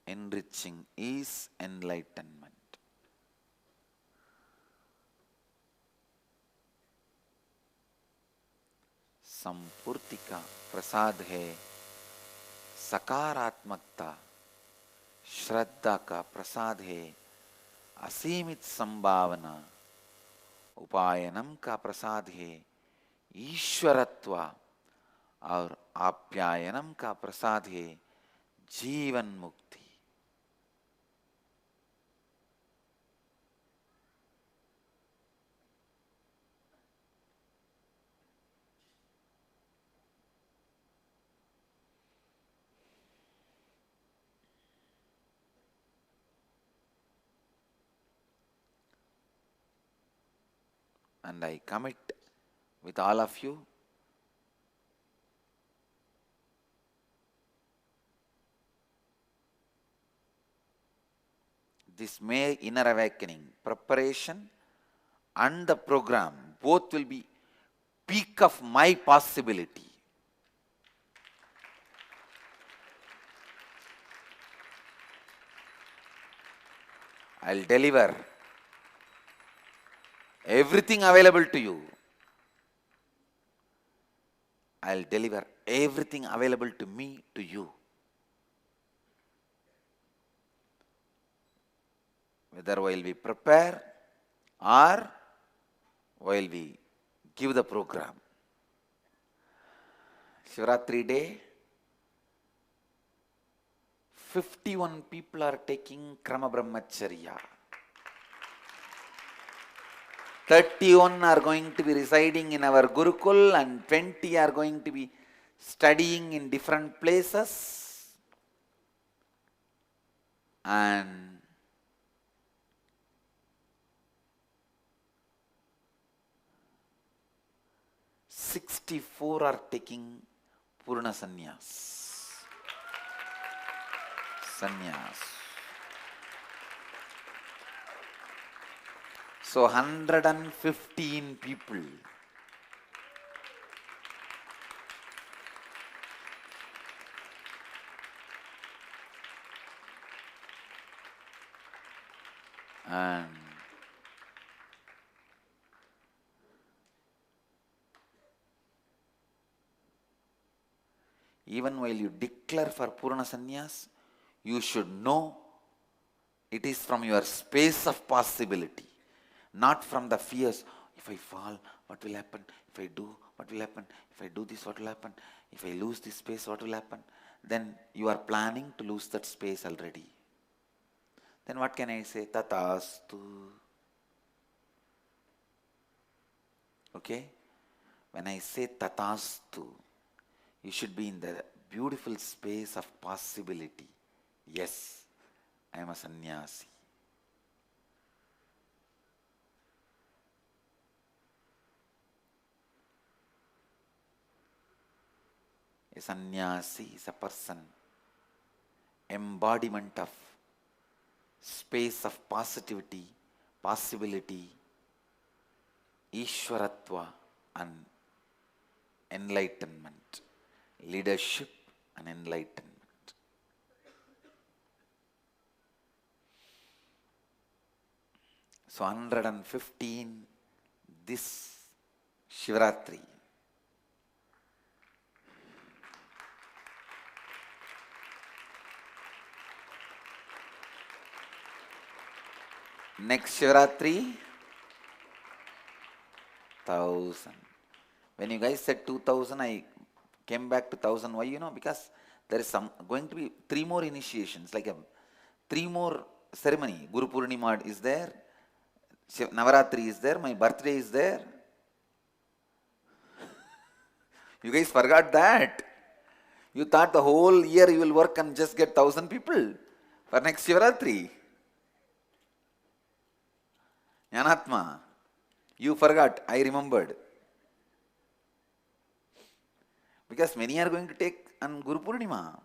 Enriching is enlightenment. संपूर्ति का प्रसाद है सकारात्मकता, श्रद्धा का प्रसाद है असीमित संभावना, उपायनम का प्रसाद है ईश्वरत्व और आप्यायनम का प्रसाद है जीवन मुक्ति. And I commit with all of you this May Inner Awakening preparation and the program both will be peak of my possibility. I'll deliver everything available to you. I'll deliver everything available to me to you. Whether while we prepare or while we give the program. Shivratri day, 51 people are taking Krama Brahmacharya. 31 are going to be residing in our Gurukul and 20 are going to be studying in different places. And 64 are taking Purna Sannyas. So 115 people. And even while you declare for Purna Sannyas, you should know it is from your space of possibility, not from the fears. If I fall, what will happen? If I do, what will happen? If I do this, what will happen? If I lose this space, what will happen? Then you are planning to lose that space already. Then what can I say? Tatastu. Okay? When I say Tatastu, you should be in the beautiful space of possibility. Yes, I am a sannyasi. A sannyasi is a person, embodiment of space of positivity, possibility, Ishwaratva and enlightenment, leadership and enlightenment. So 115 this Shivaratri. Next Shivaratri, 1000. When you guys said 2000, I came back to 1000. Why? Because there is going to be 3 more initiations, like 3 more ceremony. Guru Purnima is there, Navaratri is there, my birthday is there. You guys forgot that. You thought the whole year you will work and just get 1000 people for next Shivaratri. Jnanatma, you forgot, I remembered. Because many are going to take on Guru Purnima.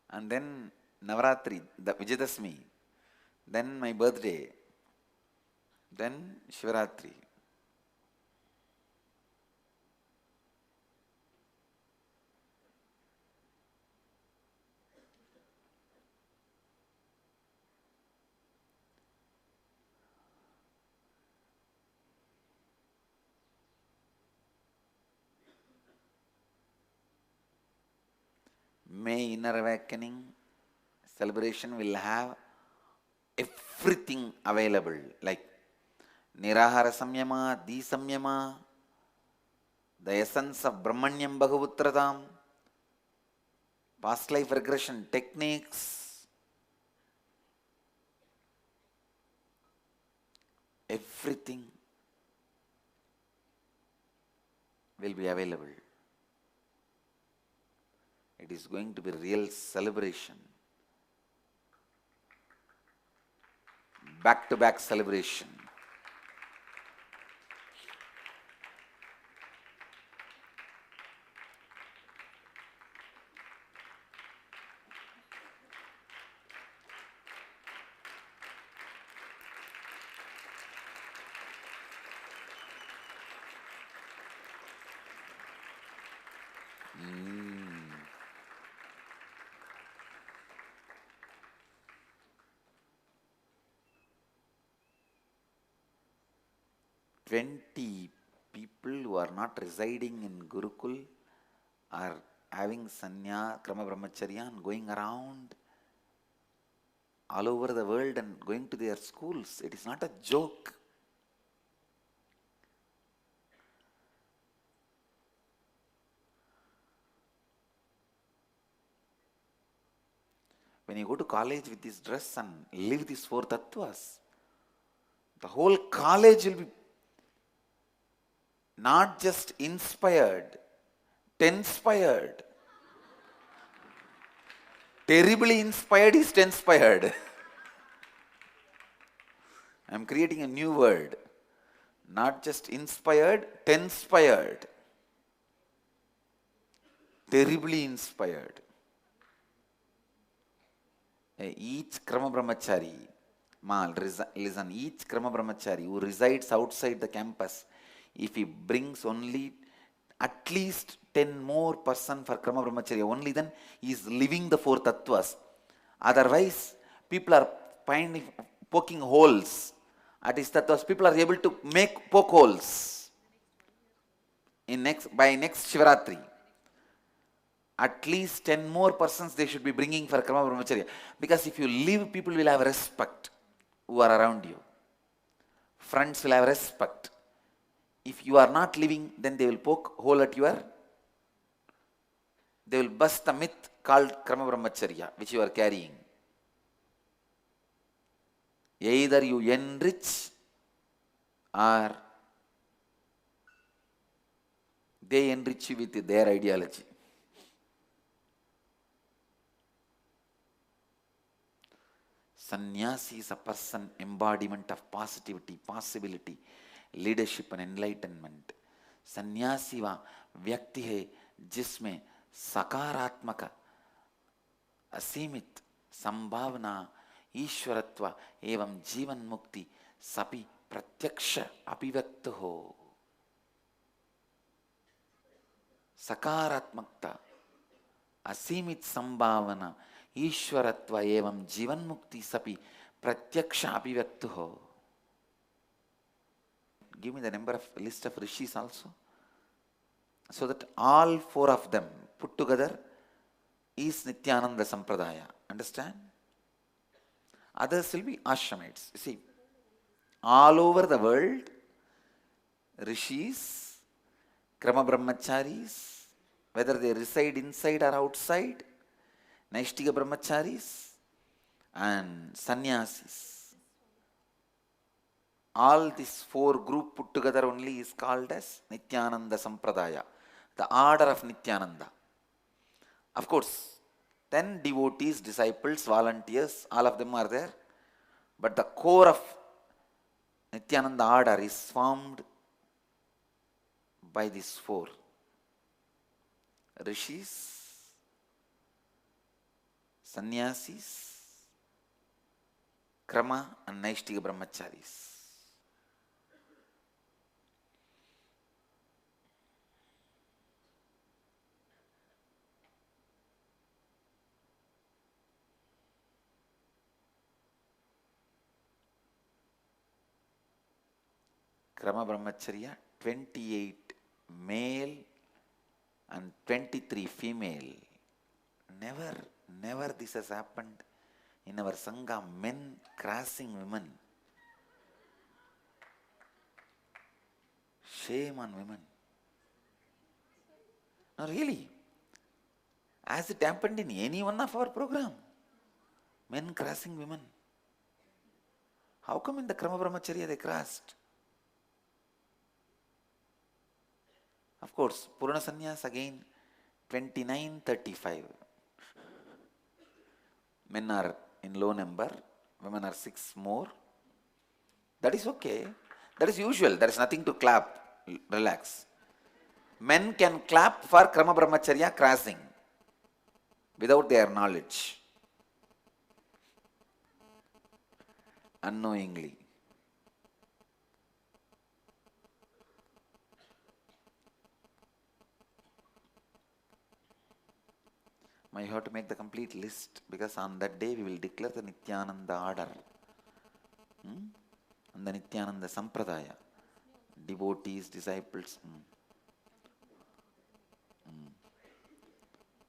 And then Navaratri, the Vijayadashmi, then my birthday, then Shivaratri. May Inner Awakening celebration will have everything available, like Nirahara Samyama, Di Samyama, the essence of Brahmanyam Bhagavutratam, past life regression techniques, everything will be available. It is going to be real celebration. Back-to-back celebration. Mm. 20 people who are not residing in Gurukul are having sanya, krama brahmacharya and going around all over the world and going to their schools. It is not a joke. When you go to college with this dress and live these 4 tattvas, the whole college will be not just inspired, tenspired. Terribly inspired is tenspired. I am creating a new word. Not just inspired, tenspired. Terribly inspired. Each Krama Brahmachari, listen, each Krama Brahmachari who resides outside the campus, if he brings only at least 10 more person for Krama Brahmacharya, only then he is living the 4 tattvas. Otherwise, people are poking holes at his tattvas. People are able to poke holes by next Shivaratri. At least 10 more persons they should be bringing for Krama Brahmacharya. Because if you live, people will have respect who are around you. Friends will have respect. If you are not living, then they will poke hole at they will bust the myth called Krama Brahmacharya, which you are carrying. Either you enrich or they enrich you with their ideology. Sannyasi is a person embodiment of positivity, possibility, leadership and enlightenment. सन्यासी वह व्यक्ति है जिसमें सकारात्मक, असीमित संभावना, ईश्वरत्व एवं जीवन मुक्ति सभी प्रत्यक्ष अभिव्यक्त हो. सकारात्मकता, असीमित संभावना, ईश्वरत्व एवं जीवन मुक्ति सभी प्रत्यक्ष अभिव्यक्त हो. Give me the number of list of rishis also, so that all four of them put together is Nityananda Sampradaya. Understand? Others will be ashramites. You see, all over the world, rishis, krama brahmacharis, whether they reside inside or outside, Naishtika brahmacharis and sannyasis. All these four group put together only is called as Nityananda Sampradaya, the order of Nityananda. Of course, then devotees, disciples, volunteers, all of them are there. But the core of Nityananda order is formed by these four: rishis, sannyasis, krama and Naishtika brahmacharis. Krama Brahmacharya, 28 male and 23 female. Never this has happened in our Sangha, men crossing women. Shame on women. No, really. Has it happened in any one of our program? Men crossing women. How come in the Krama Brahmacharya they crossed? Of course, Purana Sannyas again 29-35. Men are in low number, women are 6 more. That is okay. That is usual. There is nothing to clap. Relax. Men can clap for Krama Brahmacharya crossing without their knowledge. Unknowingly. You have to make the complete list, because on that day we will declare the Nityananda order and the Nityananda Sampradaya. Devotees, disciples.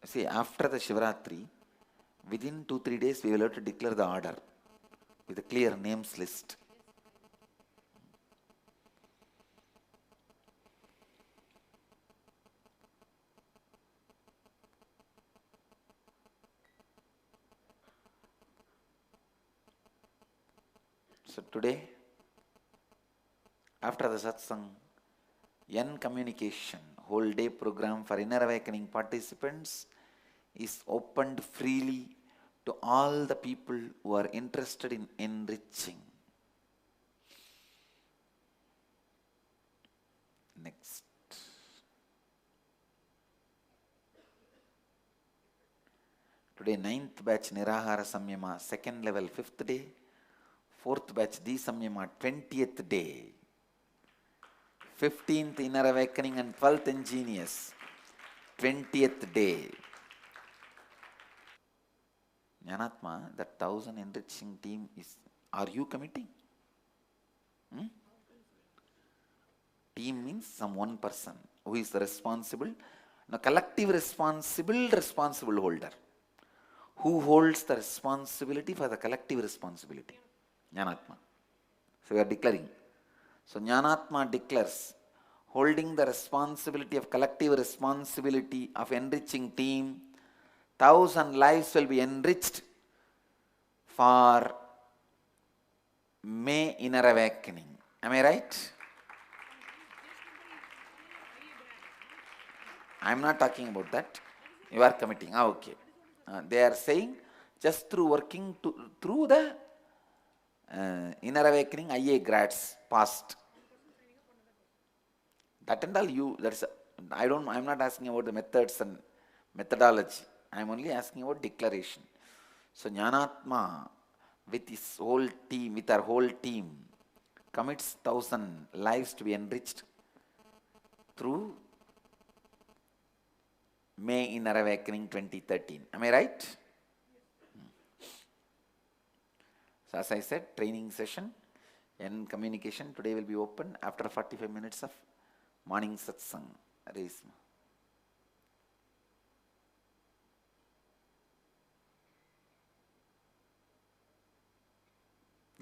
See, after the Shivaratri, within 2-3 days we will have to declare the order with a clear names list. So today, after the satsang, N communication, whole day program for inner awakening participants is opened freely to all the people who are interested in enriching. Next. Today 9th batch Nirahara Samyama, 2nd level 5th day. 4th batch Di Samyama, 20th day. 15th Inner Awakening and 12th Ingenious, 20th day. Jnanatma, the 1000 enriching team is, are you committing? Team means some one person who is the responsible, no, collective responsible holder. Who holds the responsibility for the collective responsibility? Jnanatma. So we are declaring. So Jnanatma declares, holding the responsibility of collective responsibility of enriching team, 1000 lives will be enriched for May Inner Awakening. Am I right? I am not talking about that. You are committing. Okay. They are saying just through working through the inner awakening, IA grads passed. That and all I'm not asking about the methods and methodology. I'm only asking about declaration. So Jnanatma with his whole team, with our whole team, commits 1,000 lives to be enriched through May Inner Awakening 2013. Am I right? So as I said, training session and communication today will be open after 45 minutes of morning satsang.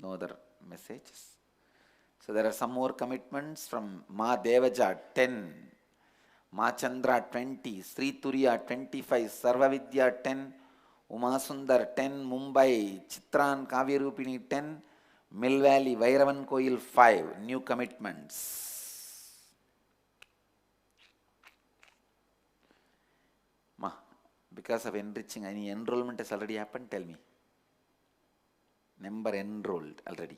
No other messages. So there are some more commitments from Ma Devaja 10, Ma Chandra 20, Sri Turiya 25, Sarvavidya 10, Uma Sundar 10, Mumbai, Chitran Kavirupini 10, Mill Valley, Vairavan Koil 5, new commitments. Ma, because of enriching, any enrollment has already happened, tell me. Number enrolled already.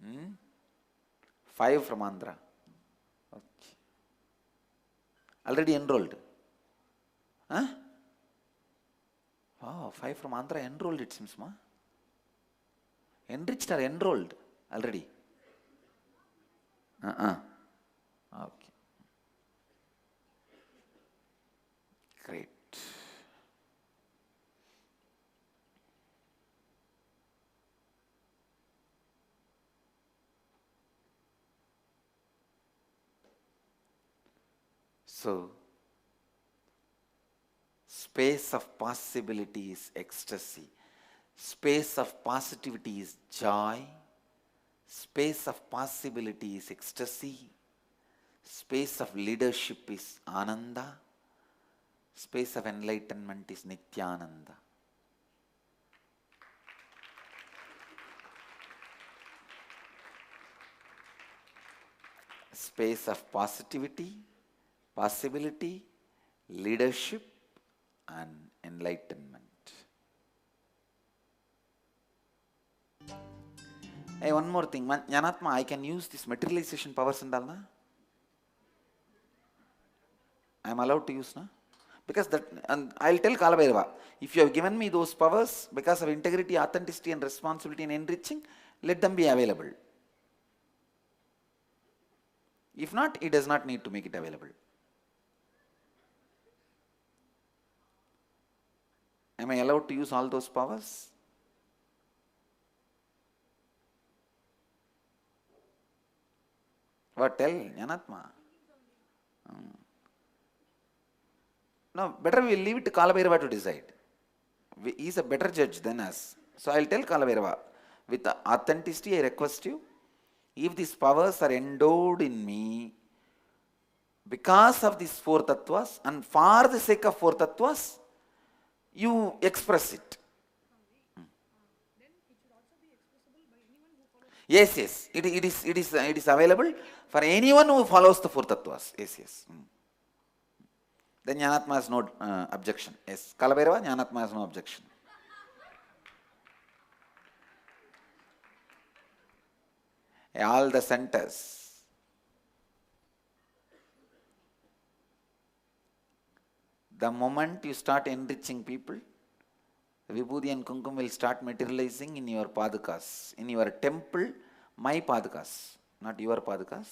Hmm? 5 from Andhra. Okay. Already enrolled. Huh? Wow, 5 from Andhra enrolled, it seems, ma. Enriched or enrolled already? Okay. Great. So, space of possibility is ecstasy. Space of positivity is joy. Space of possibility is ecstasy. Space of leadership is Ananda. Space of enlightenment is Nityananda. Space of positivity, possibility, leadership, and enlightenment. Hey, one more thing, Jnanatma, I can use this materialization powers and all, na? I am allowed to use, na? Because that, and I'll tell Kalabhairava, if you have given me those powers because of integrity, authenticity, and responsibility in enriching, let them be available. If not, it does not need to make it available. Am I allowed to use all those powers? What, tell Jnanatma? No, better we will leave it to Kalabhairava to decide. He is a better judge than us. So I will tell Kalabhairava, with authenticity I request you, if these powers are endowed in me because of these 4 tattvas and for the sake of 4 tattvas, you express it. Yes, yes. It is available for anyone who follows the 4 tattvas. Yes, yes. Then Jnanatma has no objection. Yes. Kalabhairava, Jnanatma has no objection. All the centers. The moment you start enriching people, Vibhuti and Kumkum will start materializing in your padukas. In your temple, my padukas, not your padukas.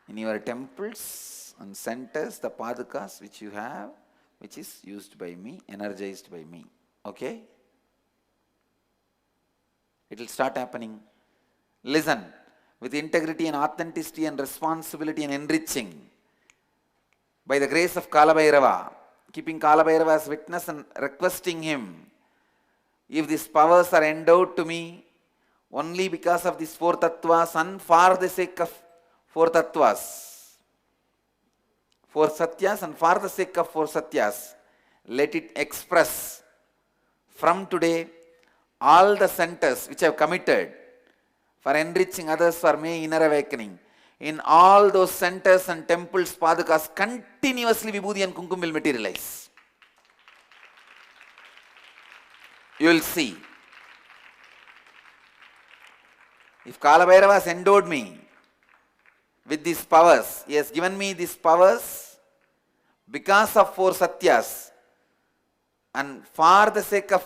In your temples and centers, the padukas which you have, which is used by me, energized by me. Okay? It will start happening. Listen, with integrity and authenticity and responsibility and enriching, by the grace of Kalabhairava, keeping Kalabhairava as witness and requesting him, if these powers are endowed to me, only because of these four tattvas and for the sake of four tattvas, four satyas, and for the sake of four satyas, let it express from today all the centers which have committed for enriching others for my inner awakening. In all those centers and temples, padukas, continuously Vibhuti and Kumkum will materialize. You will see. If Kalabhairava has endowed me with these powers, he has given me these powers because of four satyas and for the sake of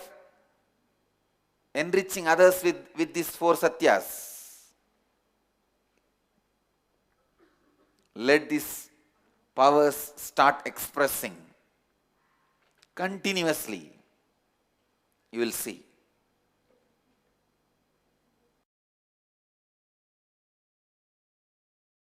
enriching others with these four satyas. Let these powers start expressing continuously. You will see.